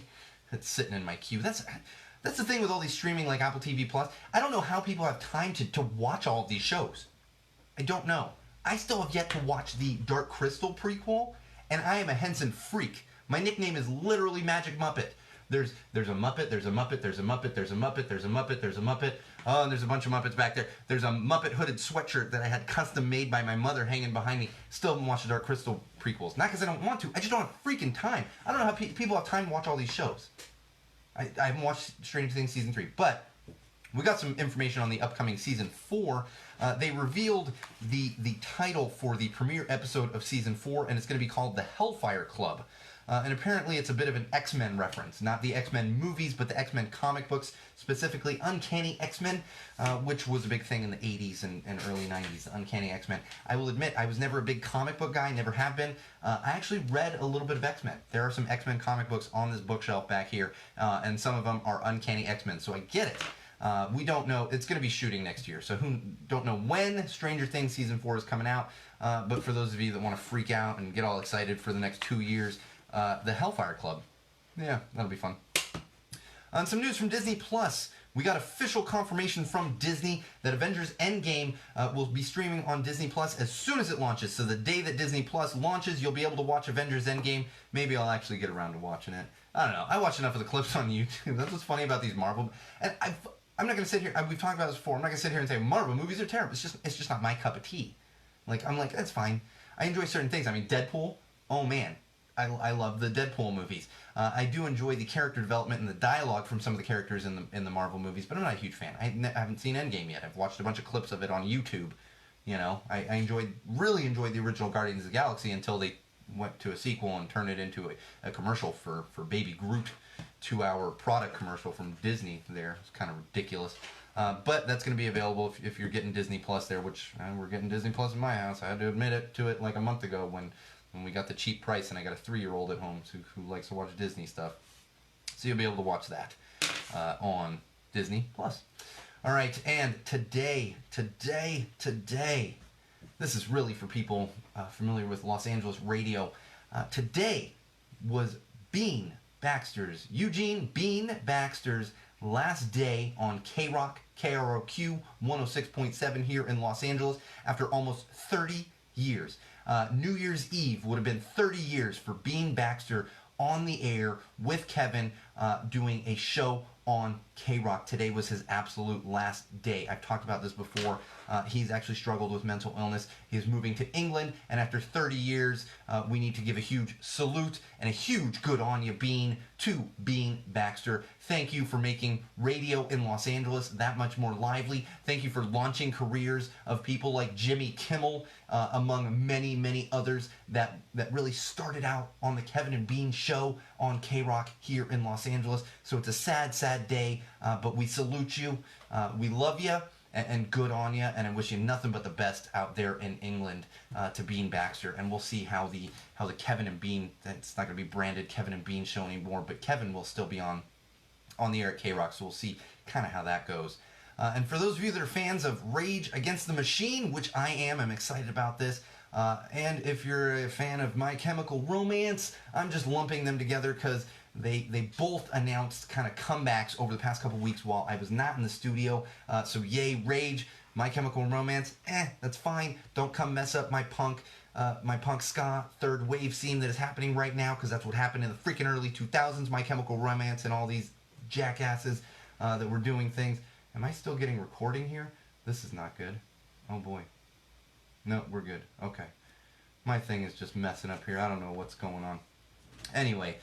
It's sitting in my queue. That's the thing with all these streaming like Apple TV Plus. I don't know how people have time to watch all of these shows. I don't know. I still have yet to watch the Dark Crystal prequel, and I am a Henson freak. My nickname is literally Magic Muppet. There's a Muppet, there's a Muppet, there's a Muppet, there's a Muppet, there's a Muppet, there's a Muppet. Oh, and there's a bunch of Muppets back there. There's a Muppet hooded sweatshirt that I had custom made by my mother hanging behind me. Still haven't watched the Dark Crystal prequels. Not because I don't want to. I just don't have freaking time. I don't know how people have time to watch all these shows. I haven't watched Stranger Things season 3, but we got some information on the upcoming season 4. They revealed the title for the premiere episode of season 4, and it's going to be called The Hellfire Club. And apparently it's a bit of an X-Men reference. Not the X-Men movies, but the X-Men comic books, specifically Uncanny X-Men, which was a big thing in the 80s and early 90s, the Uncanny X-Men. I will admit, I was never a big comic book guy, never have been. I actually read a little bit of X-Men. There are some X-Men comic books on this bookshelf back here, and some of them are Uncanny X-Men, so I get it. We don't know. It's going to be shooting next year, so who don't know when Stranger Things Season 4 is coming out. But for those of you that want to freak out and get all excited for the next 2 years, the Hellfire Club. Yeah, that'll be fun. Some news from Disney Plus. We got official confirmation from Disney that Avengers Endgame will be streaming on Disney Plus as soon as it launches. So the day that Disney Plus launches, you'll be able to watch Avengers Endgame. Maybe I'll actually get around to watching it. I don't know. I watch enough of the clips on YouTube. That's what's funny about these Marvel. And I'm not going to sit here. We've talked about this before. I'm not going to sit here and say Marvel movies are terrible. It's just not my cup of tea. I'm like, that's fine. I enjoy certain things. I mean, Deadpool. Oh man, I love the Deadpool movies. I do enjoy the character development and the dialogue from some of the characters in the Marvel movies, but I'm not a huge fan. I haven't seen Endgame yet. I've watched a bunch of clips of it on YouTube. You know, I really enjoyed the original Guardians of the Galaxy until they went to a sequel and turned it into a commercial for Baby Groot. 2-hour product commercial from Disney there. It's kind of ridiculous. But that's going to be available if you're getting Disney Plus there, which we're getting Disney Plus in my house. I had to admit to it like a month ago when we got the cheap price and I got a 3-year-old at home who likes to watch Disney stuff. So you'll be able to watch that on Disney Plus. All right, and today, this is really for people familiar with Los Angeles radio. Today was Eugene Bean Baxter's last day on K-Rock, KROQ 106.7 here in Los Angeles after almost 30 years. New Year's Eve would have been 30 years for Bean Baxter on the air with Kevin doing a show on K-Rock. Today was his absolute last day. I've talked about this before. He's actually struggled with mental illness. He's moving to England, and after 30 years, we need to give a huge salute and a huge good on you, Bean, to Bean Baxter. Thank you for making radio in Los Angeles that much more lively. Thank you for launching careers of people like Jimmy Kimmel, among many, many others that really started out on the Kevin and Bean show on K-Rock here in Los Angeles. So it's a sad, sad day, but we salute you. We love you. And good on you, and I wish you nothing but the best out there in England to Bean Baxter. And we'll see how the Kevin and Bean, it's not going to be branded Kevin and Bean show anymore, but Kevin will still be on the air at K-Rock, so we'll see kind of how that goes. And for those of you that are fans of Rage Against the Machine, which I am, I'm excited about this. And if you're a fan of My Chemical Romance, I'm just lumping them together because they both announced kind of comebacks over the past couple weeks while I was not in the studio. So yay, Rage, My Chemical Romance, that's fine. Don't come mess up my punk ska third wave scene that is happening right now, because that's what happened in the freaking early 2000s, My Chemical Romance and all these jackasses that were doing things. Am I still getting recording here? This is not good. Oh boy. No, we're good. Okay. My thing is just messing up here. I don't know what's going on. Anyway,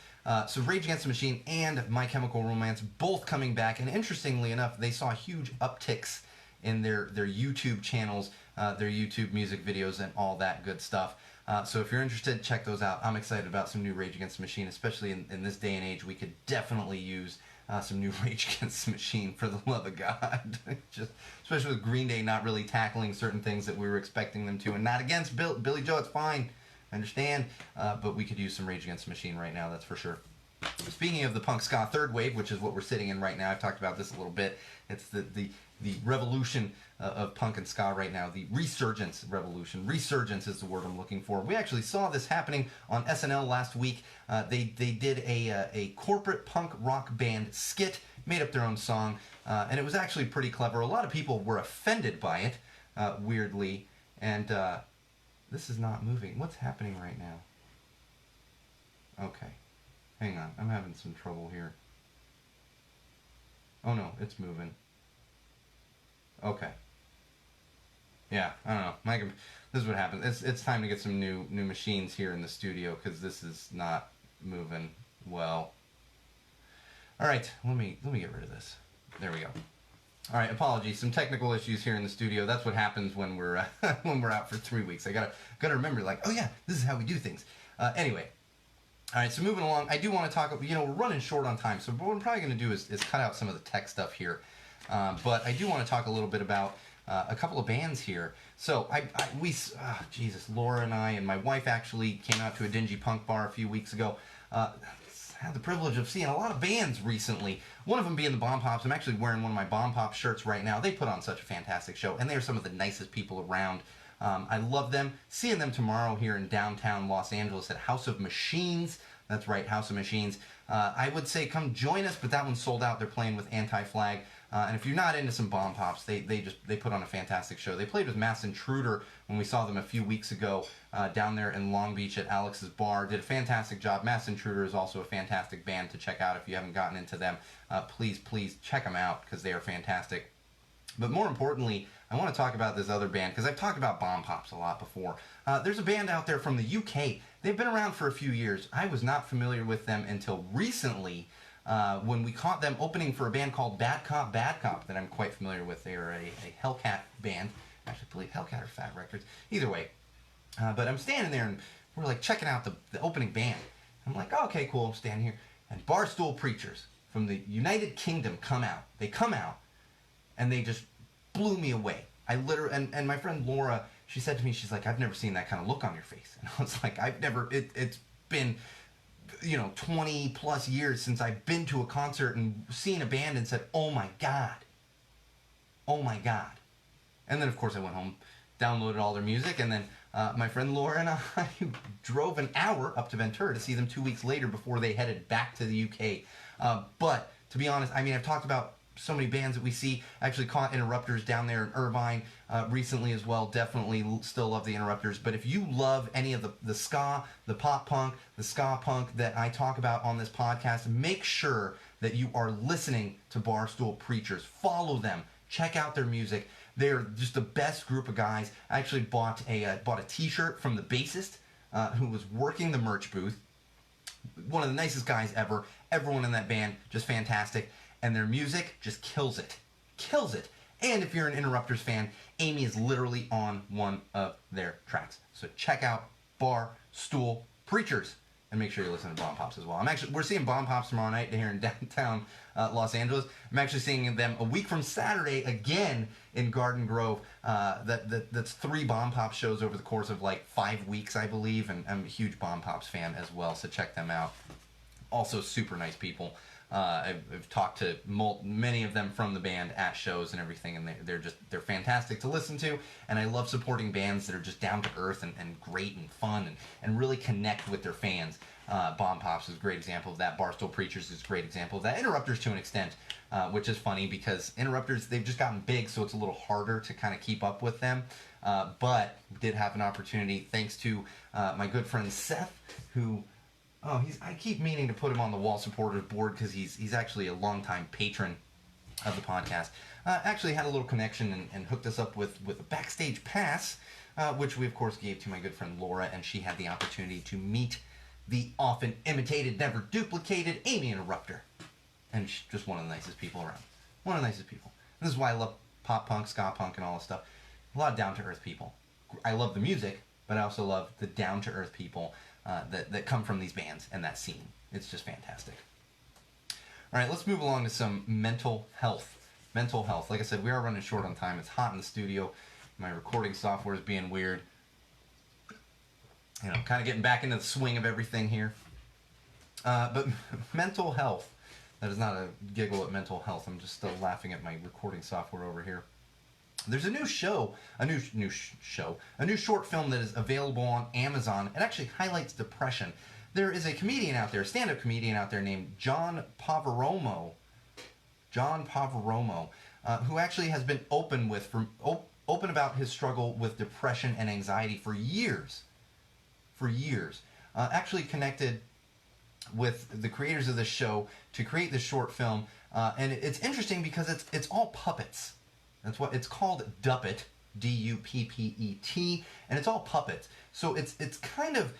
so Rage Against the Machine and My Chemical Romance both coming back, and interestingly enough, they saw huge upticks in their YouTube channels, their YouTube music videos, and all that good stuff. So if you're interested, check those out. I'm excited about some new Rage Against the Machine, especially in this day and age. We could definitely use some new Rage Against the Machine, for the love of God. Just especially with Green Day not really tackling certain things that we were expecting them to, and not against Billy Joe. It's fine. I understand, but we could use some Rage Against the Machine right now, that's for sure. Speaking of the punk ska third wave, which is what we're sitting in right now, I've talked about this a little bit. It's the revolution of punk and ska right now, the resurgence revolution. Resurgence is the word I'm looking for. We actually saw this happening on SNL last week. They did a corporate punk rock band skit, made up their own song, and it was actually pretty clever. A lot of people were offended by it, weirdly, and this is not moving. What's happening right now? Okay. Hang on. I'm having some trouble here. Oh no, it's moving. Okay. Yeah, I don't know. This is what happens. It's time to get some new machines here in the studio, because this is not moving well. All right, let me get rid of this. There we go. All right, apologies. Some technical issues here in the studio. That's what happens when we're when we're out for 3 weeks. I gotta remember, like, oh yeah, this is how we do things. Anyway, all right. So moving along, I do want to talk. We're running short on time, so what I'm probably going to do is cut out some of the tech stuff here. But I do want to talk a little bit about a couple of bands here. So Laura and I and my wife actually came out to a dingy punk bar a few weeks ago. Had the privilege of seeing a lot of bands recently. One of them being the Bomb Pops. I'm actually wearing one of my Bomb Pop shirts right now. They put on such a fantastic show, and they're some of the nicest people around. I love them. Seeing them tomorrow here in downtown Los Angeles at House of Machines. That's right, House of Machines. I would say come join us, but that one's sold out. They're playing with Anti-Flag. And if you're not into some Bomb Pops, they put on a fantastic show. They played with Mass Intruder when we saw them a few weeks ago down there in Long Beach at Alex's Bar. Did a fantastic job. Mass Intruder is also a fantastic band to check out if you haven't gotten into them. Please check them out because they are fantastic. But more importantly, I want to talk about this other band because I've talked about Bomb Pops a lot before. There's a band out there from the UK. They've been around for a few years. I was not familiar with them until recently. When we caught them opening for a band called Bad Cop that I'm quite familiar with. They are a Hellcat band. I actually believe Hellcat or Fat Records. Either way. But I'm standing there and we're like checking out the opening band. I'm like, oh, okay, cool, I'm standing here. And Barstool Preachers from the United Kingdom come out. They come out and they just blew me away. I literally, and my friend Laura, she said to me, she's like, I've never seen that kind of look on your face. And I was like, it's been 20 plus years since I've been to a concert and seen a band and said, oh my God. And then of course I went home, downloaded all their music, and then my friend Laura and I drove an hour up to Ventura to see them 2 weeks later before they headed back to the UK. But to be honest, I mean, I've talked about so many bands that we see. I actually caught Interrupters down there in Irvine recently as well. Definitely still love the Interrupters. But if you love any of the ska, the pop punk, the ska punk that I talk about on this podcast, make sure that you are listening to Barstool Preachers. Follow them. Check out their music. They're just the best group of guys. I actually bought a t-shirt from the bassist who was working the merch booth. One of the nicest guys ever. Everyone in that band, just fantastic. And their music just kills it. And if you're an Interrupters fan, Amy is literally on one of their tracks. So check out Barstool Preachers. And make sure you listen to Bomb Pops as well. We're seeing Bomb Pops tomorrow night here in downtown Los Angeles. I'm actually seeing them a week from Saturday again in Garden Grove. That's 3 Bomb Pops shows over the course of like 5 weeks, I believe. And I'm a huge Bomb Pops fan as well, so check them out. Also super nice people. I've talked to many of them from the band at shows and everything, and they're fantastic to listen to. And I love supporting bands that are just down to earth and great and fun and really connect with their fans. Bomb Pops is a great example of that. Barstool Preachers is a great example of that. Interrupters to an extent, which is funny because Interrupters, they've just gotten big, so it's a little harder to kind of keep up with them. But did have an opportunity thanks to my good friend Seth, who. Oh, I keep meaning to put him on the wall supporters board because he's actually a longtime patron of the podcast. Actually had a little connection and hooked us up with a backstage pass, which we of course gave to my good friend Laura, and she had the opportunity to meet the often imitated, never duplicated Amy Interrupter. And she's just one of the nicest people around. One of the nicest people. And this is why I love pop punk, ska punk, and all this stuff. A lot of down-to-earth people. I love the music, but I also love the down-to-earth people that come from these bands and that scene. It's just fantastic. All right, let's move along to some mental health. Mental health. Like I said, we are running short on time. It's hot in the studio. My recording software is being weird. Kind of getting back into the swing of everything here. But mental health. That is not a giggle at mental health. I'm just still laughing at my recording software over here. There's a new short film that is available on Amazon. It actually highlights depression. There is a comedian out there, a stand-up comedian out there named John Pavaromo, who actually has been open about his struggle with depression and anxiety for years. Actually connected with the creators of this show to create this short film, and it's interesting because it's all puppets. That's what it's called, Duppet, D-U-P-P-E-T, and it's all puppets. So it's kind of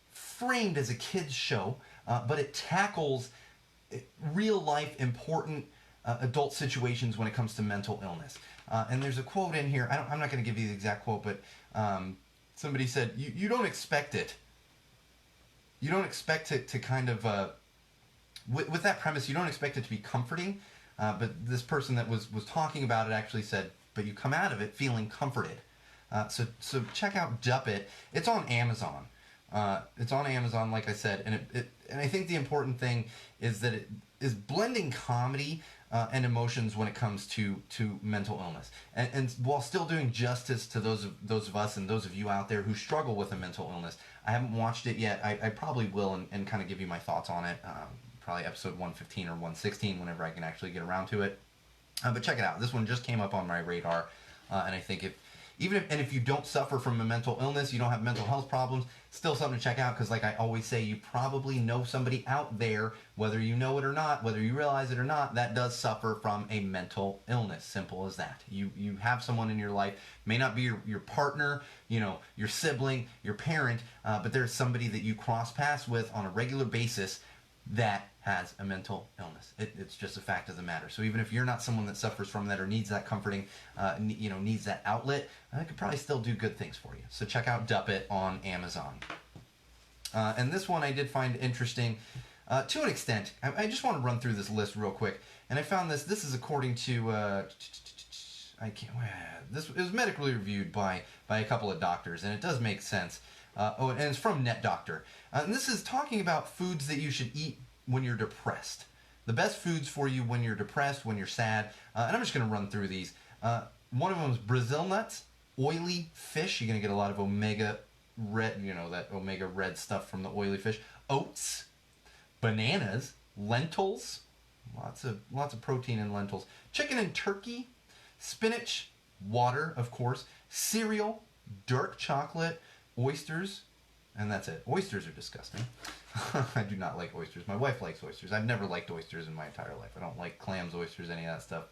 framed as a kid's show, but it tackles real life important adult situations when it comes to mental illness. And there's a quote in here. I'm not going to give you the exact quote, but somebody said, you don't expect it. You don't expect to kind of, with that premise, you don't expect it to be comforting. But this person that was talking about it actually said, but you come out of it feeling comforted. So check out Dup It. It's on Amazon. It's on Amazon, like I said, and I think the important thing is that it is blending comedy and emotions when it comes to mental illness, and while still doing justice to those of us and those of you out there who struggle with a mental illness. I haven't watched it yet. I probably will and kind of give you my thoughts on it. Probably episode 115 or 116 whenever I can actually get around to it. But check it out. This one just came up on my radar, and I think if you don't suffer from a mental illness, you don't have mental health problems, still something to check out, because like I always say, you probably know somebody out there, whether you know it or not, whether you realize it or not, that does suffer from a mental illness. Simple as that. You have someone in your life, may not be your partner, your sibling, your parent, but there's somebody that you cross paths with on a regular basis that has a mental illness. It's just a fact of the matter. So even if you're not someone that suffers from that or needs that comforting, needs that outlet, I could probably still do good things for you. So check out Dup It on Amazon. And this one I did find interesting to an extent. I just want to run through this list real quick. And I found this. This is according to it was medically reviewed by a couple of doctors, and it does make sense. And it's from NetDoctor. And this is talking about foods that you should eat when you're depressed. The best foods for you when you're depressed, when you're sad. And I'm just going to run through these. One of them is Brazil nuts, oily fish. You're going to get a lot of omega red, that omega red stuff from the oily fish. Oats, bananas, lentils. Lots of protein in lentils. Chicken and turkey, spinach, water, of course, cereal, dark chocolate, oysters, and that's it. Oysters are disgusting. I do not like oysters. My wife likes oysters. I've never liked oysters in my entire life. I don't like clams, oysters, any of that stuff.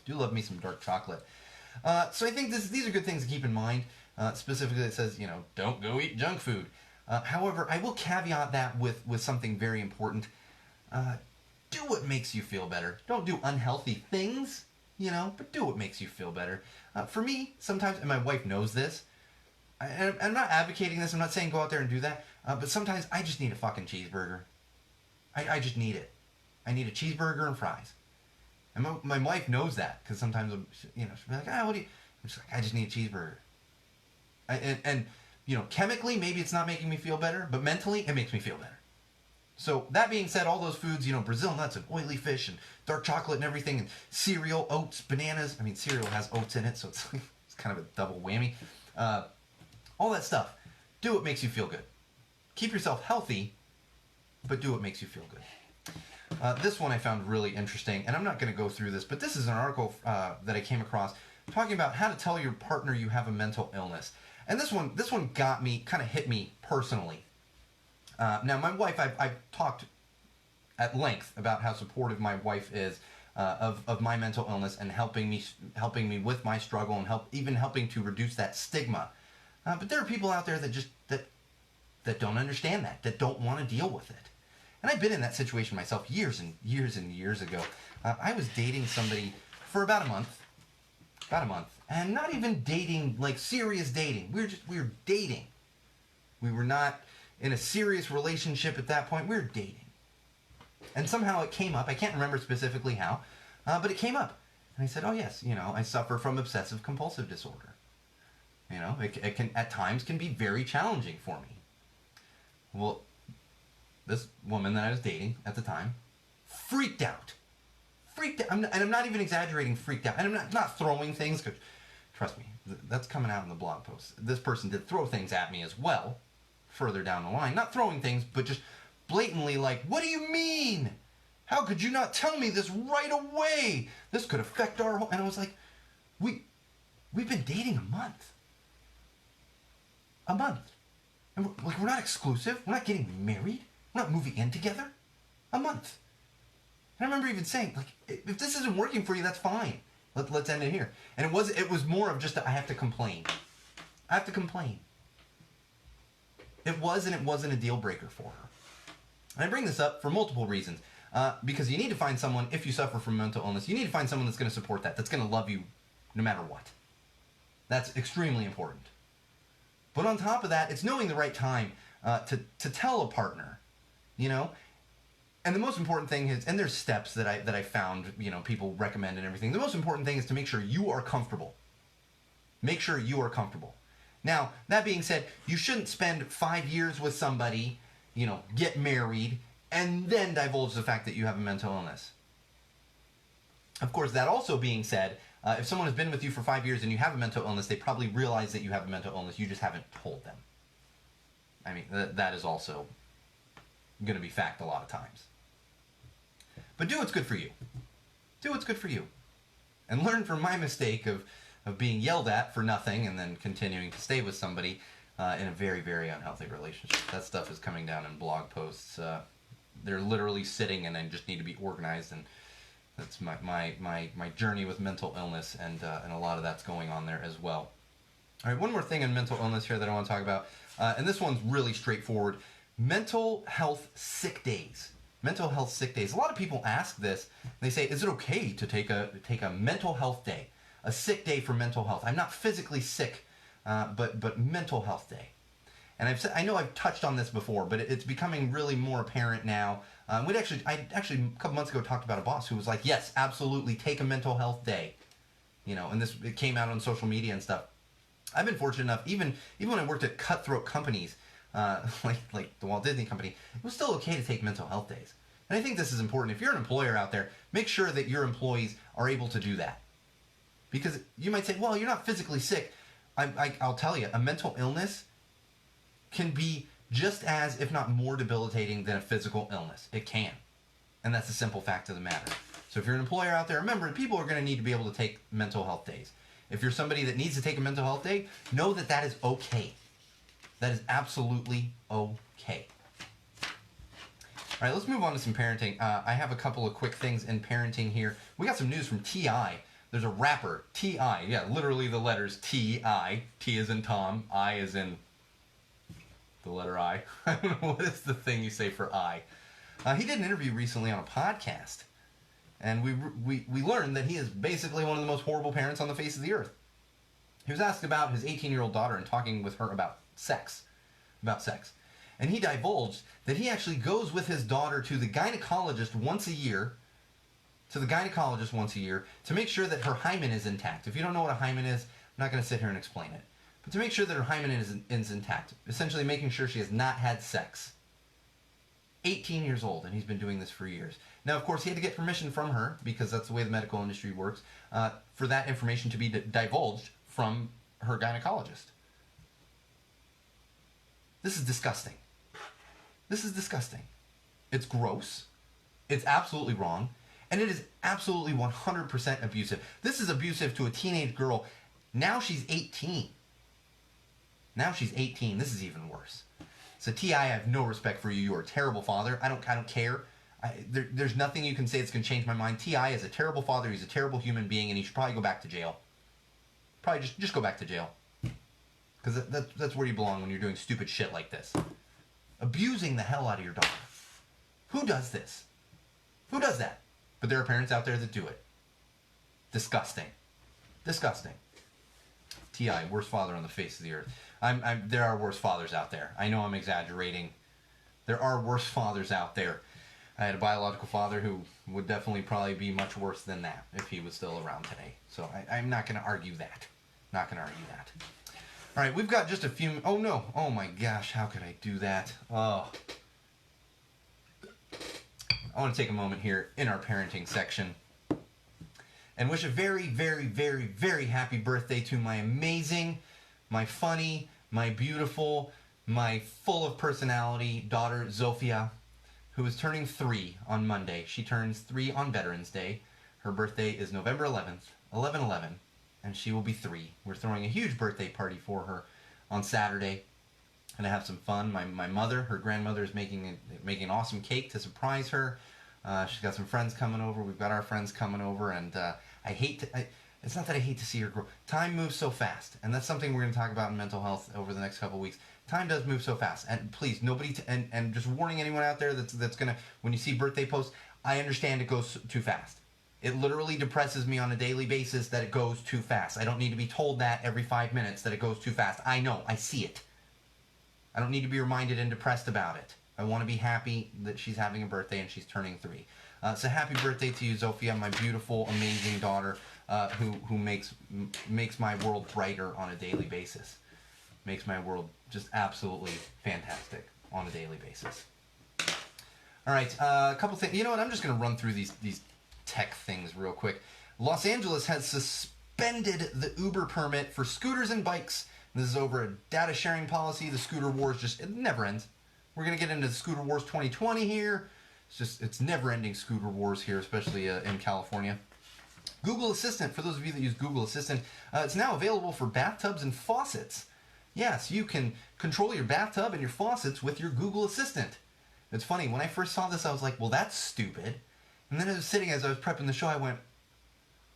Do love me some dark chocolate. So I think these are good things to keep in mind. Specifically, it says, don't go eat junk food. However, I will caveat that with something very important. Do what makes you feel better. Don't do unhealthy things, but do what makes you feel better. For me, sometimes, and my wife knows this, I'm not advocating this. I'm not saying go out there and do that. But sometimes I just need a fucking cheeseburger. I just need it. I need a cheeseburger and fries. And my wife knows that, because sometimes, she'll be like, what do you... I'm just like, I just need a cheeseburger. And chemically, maybe it's not making me feel better, but mentally, it makes me feel better. So that being said, all those foods, Brazil nuts and oily fish and dark chocolate and everything, and cereal, oats, bananas. I mean, cereal has oats in it, so it's kind of a double whammy. All that stuff. Do what makes you feel good. Keep yourself healthy, but do what makes you feel good. This one I found really interesting, and I'm not going to go through this, but this is an article that I came across talking about how to tell your partner you have a mental illness. And this one got me, kind of hit me personally. Now, my wife, I've talked at length about how supportive my wife is of my mental illness and helping me with my struggle and even helping to reduce that stigma. But there are people out there that don't understand that don't want to deal with it. And I've been in that situation myself years and years ago. I was dating somebody for about a month, and not even dating, like serious dating. We were dating. We were not in a serious relationship at that point. We were dating. And somehow it came up. I can't remember specifically how, but it came up. And I said, oh yes, I suffer from obsessive compulsive disorder. It can at times can be very challenging for me. Well, this woman that I was dating at the time freaked out. And I'm not even exaggerating, freaked out. And I'm not throwing things, because trust me, that's coming out in the blog post. This person did throw things at me as well, further down the line. Not throwing things, but just blatantly like, what do you mean? How could you not tell me this right away? This could affect our whole... And I was like, we've been dating a month. And we're not exclusive. We're not getting married. We're not moving in together. A month. And I remember even saying, like, if this isn't working for you, that's fine. Let's end it here. And it was more of just I have to complain. I have to complain. It wasn't a deal breaker for her. And I bring this up for multiple reasons. Because you need to find someone, if you suffer from mental illness, you need to find someone that's going to support that, that's going to love you no matter what. That's extremely important. But on top of that, it's knowing the right time to tell a partner, you know? And the most important thing is, and there's steps that I found, you know, people recommend and everything. The most important thing is to make sure you are comfortable. Make sure you are comfortable. Now, that being said, you shouldn't spend 5 years with somebody, you know, get married, and then divulge the fact that you have a mental illness. Of course, that also being said, if someone has been with you for 5 years and you have a mental illness, they probably realize that you have a mental illness. You just haven't told them. I mean, that is also going to be fact a lot of times. But do what's good for you. Do what's good for you. And learn from my mistake of being yelled at for nothing and then continuing to stay with somebody in a very, very unhealthy relationship. That stuff is coming down in blog posts. They're literally sitting and I just need to be organized, and that's my journey with mental illness, and a lot of that's going on there as well. All right, one more thing on mental illness here that I want to talk about, and this one's really straightforward. Mental health sick days. Mental health sick days. A lot of people ask this. They say, is it okay to take a mental health day? A sick day for mental health. I'm not physically sick, but mental health day. And I know I've touched on this before, but it's becoming really more apparent now. I actually a couple months ago talked about a boss who was like, yes, absolutely, take a mental health day. You know, and it came out on social media and stuff. I've been fortunate enough, even when I worked at cutthroat companies, like the Walt Disney Company, it was still okay to take mental health days. And I think this is important. If you're an employer out there, make sure that your employees are able to do that. Because you might say, well, you're not physically sick. I'll tell you, a mental illness can be just as, if not more debilitating than a physical illness. It can. And that's the simple fact of the matter. So if you're an employer out there, remember, people are going to need to be able to take mental health days. If you're somebody that needs to take a mental health day, know that that is okay. That is absolutely okay. All right, let's move on to some parenting. I have a couple of quick things in parenting here. We got some news from T.I. There's a rapper, T.I. Yeah, literally the letters T.I. T as in Tom, I as in the letter I. I don't know, what is the thing you say for I? He did an interview recently on a podcast. And we learned that he is basically one of the most horrible parents on the face of the earth. He was asked about his 18-year-old daughter and talking with her about sex. And he divulged that he actually goes with his daughter to the gynecologist once a year, to make sure that her hymen is intact. If you don't know what a hymen is, I'm not going to sit here and explain it. But to make sure that her hymen is intact, essentially making sure she has not had sex. 18 years old, and he's been doing this for years. Now, of course, he had to get permission from her, because that's the way the medical industry works, for that information to be divulged from her gynecologist. This is disgusting. This is disgusting. It's gross. It's absolutely wrong. And it is absolutely 100% abusive. This is abusive to a teenage girl. Now she's 18. This is even worse. So T.I., I have no respect for you. You are a terrible father. I don't care. There's nothing you can say that's going to change my mind. T.I. is a terrible father. He's a terrible human being, and he should probably go back to jail. Probably just go back to jail. Because that's where you belong when you're doing stupid shit like this. Abusing the hell out of your daughter. Who does this? Who does that? But there are parents out there that do it. Disgusting. Disgusting. T.I., worst father on the face of the earth. There are worse fathers out there. I know I'm exaggerating. There are worse fathers out there. I had a biological father who would definitely probably be much worse than that if he was still around today. So I'm not going to argue that. All right, we've got just a few... Oh, no. Oh, my gosh. How could I do that? Oh. I want to take a moment here in our parenting section and wish a very, very, very, very happy birthday to my amazing, my funny, my beautiful, my full of personality daughter, Zofia, who is turning 3 on Monday. She turns 3 on Veterans Day. Her birthday is November 11th, 11/11, and she will be 3. We're throwing a huge birthday party for her on Saturday, and to have some fun. My mother, her grandmother, is making an awesome cake to surprise her. She's got some friends coming over. We've got our friends coming over, and it's not that I hate to see her grow. Time moves so fast, and that's something we're going to talk about in mental health over the next couple of weeks. Time does move so fast, and please, nobody, and just warning anyone out there that's going to, when you see birthday posts, I understand it goes too fast. It literally depresses me on a daily basis that it goes too fast. I don't need to be told that every 5 minutes that it goes too fast. I know. I see it. I don't need to be reminded and depressed about it. I want to be happy that she's having a birthday and she's turning 3. So happy birthday to you, Zofia, my beautiful, amazing daughter, who makes my world brighter on a daily basis. Makes my world just absolutely fantastic on a daily basis. All right, a couple things. You know what? I'm just going to run through these tech things real quick. Los Angeles has suspended the Uber permit for scooters and bikes. This is over a data sharing policy. The scooter wars it never ends. We're going to get into the scooter wars 2020 here. It's never ending scooter wars here, especially in California. Google Assistant, for those of you that use Google Assistant, it's now available for bathtubs and faucets. Yes, you can control your bathtub and your faucets with your Google Assistant. It's funny, when I first saw this, I was like, well, that's stupid. And then as I was prepping the show, I went,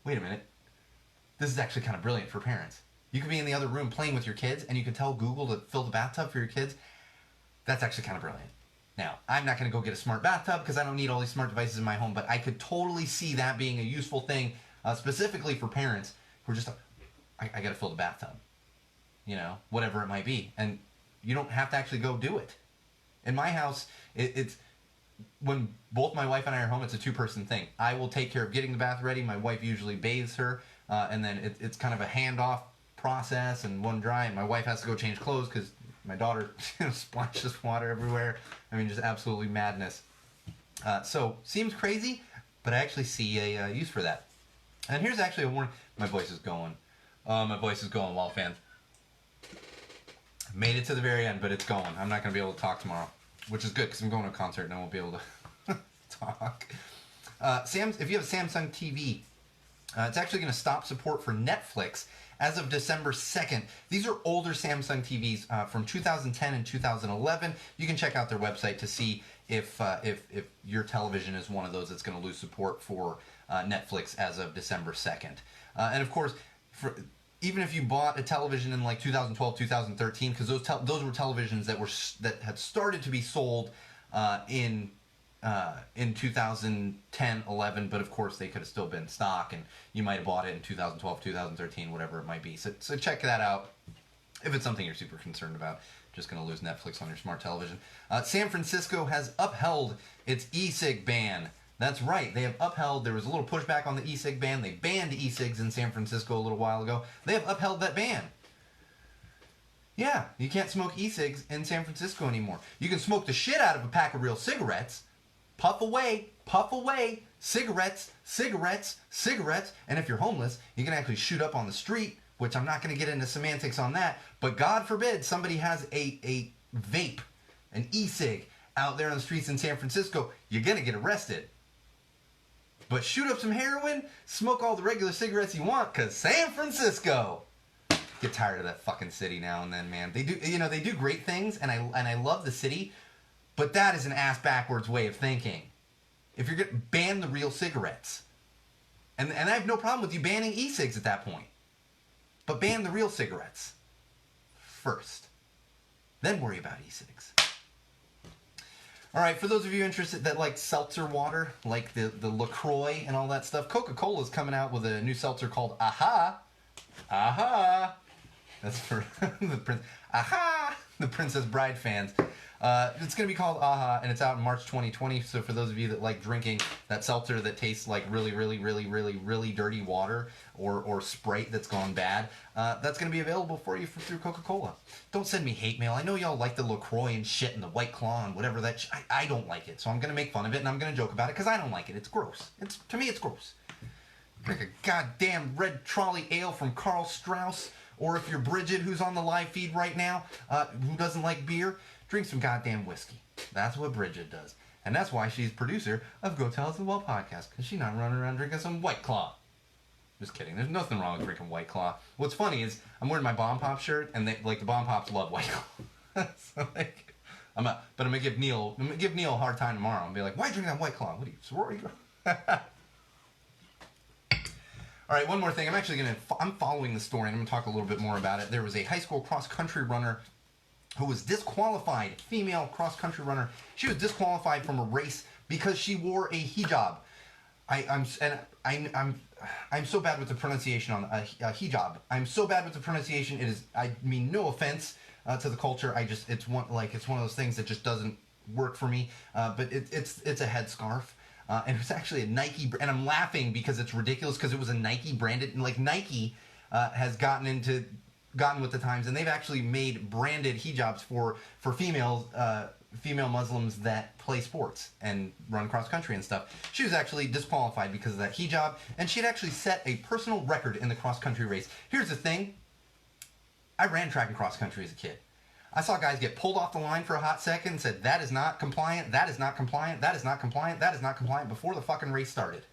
wait a minute. This is actually kind of brilliant for parents. You could be in the other room playing with your kids, and you can tell Google to fill the bathtub for your kids. That's actually kind of brilliant. Now, I'm not going to go get a smart bathtub because I don't need all these smart devices in my home, but I could totally see that being a useful thing, specifically for parents who are just, I got to fill the bathtub. You know, whatever it might be. And you don't have to actually go do it. In my house, it's when both my wife and I are home, it's a 2-person thing. I will take care of getting the bath ready. My wife usually bathes her, and then it's kind of a handoff process and one dry. And my wife has to go change clothes because my daughter splashes water everywhere. I mean, just absolutely madness. So seems crazy, but I actually see a use for that. And here's actually a warning. My voice is going. My voice is going, Wall fans. Made it to the very end, but it's going. I'm not going to be able to talk tomorrow, which is good because I'm going to a concert and I won't be able to talk. If you have a Samsung TV, it's actually going to stop support for Netflix as of December 2nd. These are older Samsung TVs from 2010 and 2011. You can check out their website to see if your television is one of those that's going to lose support for Netflix as of December 2nd. And of course, even if you bought a television in like 2012, 2013, because those were televisions that had started to be sold in 2010, 11, but of course they could have still been stock, and you might have bought it in 2012, 2013, whatever it might be. So check that out if it's something you're super concerned about. Just going to lose Netflix on your smart television. San Francisco has upheld its e-cig ban. That's right, they have upheld, there was a little pushback on the e-cig ban. They banned e-cigs in San Francisco a little while ago. They have upheld that ban. Yeah, you can't smoke e-cigs in San Francisco anymore. You can smoke the shit out of a pack of real cigarettes. Puff away, cigarettes, cigarettes, cigarettes. And if you're homeless, you can actually shoot up on the street, which I'm not going to get into semantics on that. But God forbid somebody has a vape, an e-cig, out there on the streets in San Francisco, you're going to get arrested. But shoot up some heroin, smoke all the regular cigarettes you want, because San Francisco. Get tired of that fucking city now and then, man. They do great things, and I love the city, but that is an ass-backwards way of thinking. If you're going to ban the real cigarettes, and I have no problem with you banning e-cigs at that point, but ban the real cigarettes first. Then worry about e-cigs. All right, for those of you interested that like seltzer water, like the LaCroix and all that stuff, Coca-Cola is coming out with a new seltzer called Aha. Aha. That's for the Prince. Aha! The Princess Bride fans. It's going to be called Aha, and it's out in March 2020. So for those of you that like drinking that seltzer that tastes like really, really, really, really, really dirty water or Sprite that's gone bad, that's going to be available for you through Coca-Cola. Don't send me hate mail. I know y'all like the LaCroix and shit and the White Claw and whatever that I don't like it. So I'm going to make fun of it and I'm going to joke about it because I don't like it. It's gross. To me, it's gross. Drink a goddamn red trolley ale from Karl Strauss. Or if you're Bridget, who's on the live feed right now, who doesn't like beer, drink some goddamn whiskey. That's what Bridget does. And that's why she's producer of Go Tell Us the Well podcast, because she's not running around drinking some White Claw. Just kidding. There's nothing wrong with drinking White Claw. What's funny is I'm wearing my Bomb Pop shirt, and the Bomb Pops love White Claw. So I'm gonna give Neil a hard time tomorrow and be like, why are you drinking that White Claw? What are you, sorority girl? All right, one more thing. I'm following the story, and I'm going to talk a little bit more about it. There was a high school cross-country runner who was disqualified, female cross-country runner. She was disqualified from a race because she wore a hijab. I'm so bad with the pronunciation on hijab. I'm so bad with the pronunciation. It is. I mean, no offense to the culture. It's one of those things that just doesn't work for me. But it's a headscarf. And it was actually a Nike, and I'm laughing because it's ridiculous because it was a Nike branded, and like Nike has gotten with the times, and they've actually made branded hijabs for females, female Muslims that play sports and run cross country and stuff. She was actually disqualified because of that hijab, and she had actually set a personal record in the cross country race. Here's the thing: I ran track and cross country as a kid. I saw guys get pulled off the line for a hot second and said, that is not compliant, that is not compliant, that is not compliant, that is not compliant before the fucking race started.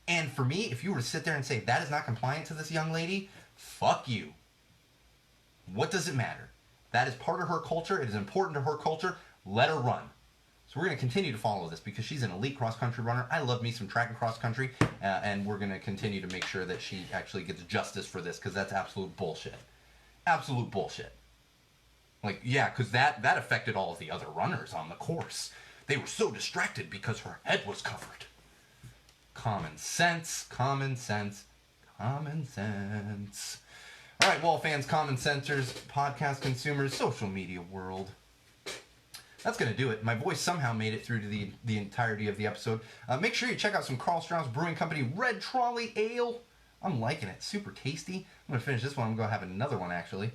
And for me, if you were to sit there and say, that is not compliant to this young lady, fuck you. What does it matter? That is part of her culture. It is important to her culture. Let her run. So we're going to continue to follow this because she's an elite cross-country runner. I love me some track and cross-country, and we're going to continue to make sure that she actually gets justice for this because that's absolute bullshit. Absolute bullshit. Like, yeah, because that affected all of the other runners on the course. They were so distracted because her head was covered. Common sense, common sense, common sense. All right, wall fans, common sensors, podcast consumers, social media world. That's going to do it. My voice somehow made it through to the entirety of the episode. Make sure you check out some Karl Strauss Brewing Company Red Trolley Ale. I'm liking it. Super tasty. I'm going to finish this one. I'm going to have another one, actually.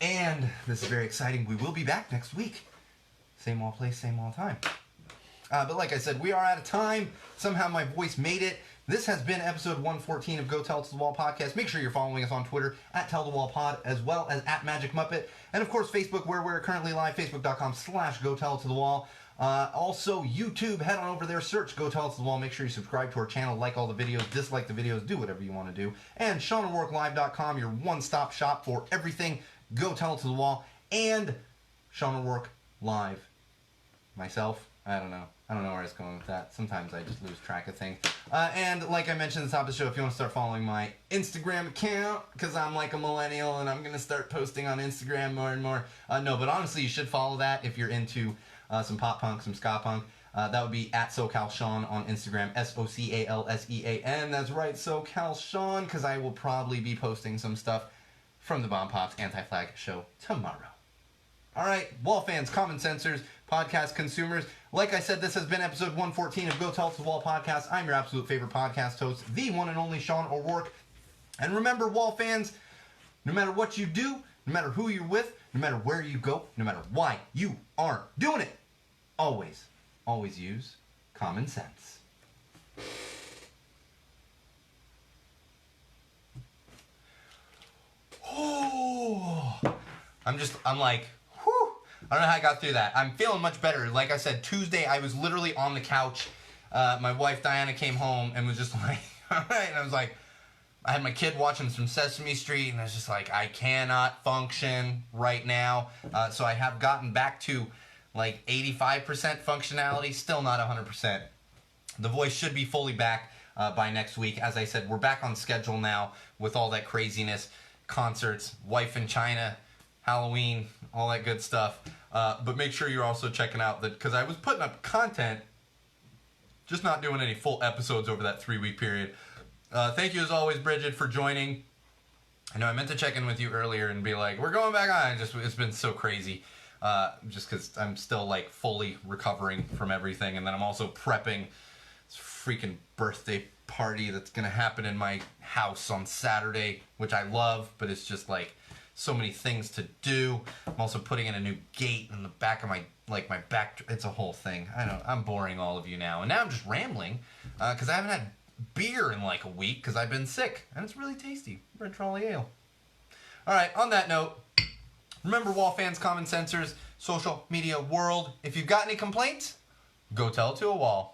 And this is very exciting. We will be back next week. Same old place, same old time. But like I said, we are out of time. Somehow my voice made it. This has been episode 114 of Go Tell It to the Wall podcast. Make sure you're following us on Twitter at Tell the Wall Pod, as well as at Magic Muppet. And of course, Facebook, where we're currently live, facebook.com/Go Tell It to the Wall. Also, YouTube, head on over there, search Go Tell It to the Wall. Make sure you subscribe to our channel, like all the videos, dislike the videos, do whatever you want to do. And SeanO'RourkeLive.com, your one-stop shop for everything Go Tell It to the Wall. And Sean O'Rourke Live. Myself, I don't know where I was going with that. Sometimes I just lose track of things. And like I mentioned at the top of the show, if you want to start following my Instagram account, because I'm like a millennial and I'm going to start posting on Instagram more and more. No, but honestly, you should follow that if you're into some pop punk, some ska punk. That would be at SoCalSean on Instagram, SoCalSean. That's right, SoCalSean, because I will probably be posting some stuff from the Bomb Pops Anti-Flag show tomorrow. All right, wall fans, common sensors, podcast consumers. Like I said, this has been episode 114 of Go Tell It to the Wall podcast. I'm your absolute favorite podcast host, the one and only Sean O'Rourke. And remember, wall fans, no matter what you do, no matter who you're with, no matter where you go, no matter why you are doing it, always use common sense. Oh, I'm like, whew. I don't know how I got through that. I'm feeling much better. Like I said, Tuesday I was literally on the couch. My wife Diana came home and was just like, all right. And I was like, I had my kid watching some Sesame Street, and I was just like, I cannot function right now. So I have gotten back to like 85% functionality, still not 100%. The voice should be fully back by next week. As I said, we're back on schedule now with all that craziness, concerts, wife in China, Halloween, all that good stuff. But make sure you're also checking out that, because I was putting up content, just not doing any full episodes over that 3-week period. Thank you as always, Bridget, for joining. I know I meant to check in with you earlier and be like, we're going back on. It's been so crazy. Just because I'm still like fully recovering from everything, and then I'm also prepping this freaking birthday party that's gonna happen in my house on Saturday, which I love, but it's just like so many things to do. I'm also putting in a new gate in the back of my back. It's a whole thing. I know I'm boring all of you now, and now I'm just rambling because I haven't had beer in like a week because I've been sick, and it's really tasty. Red Trolley Ale. All right, on that note, remember, wall fans, common sensors, social media world, if you've got any complaints, go tell it to a wall.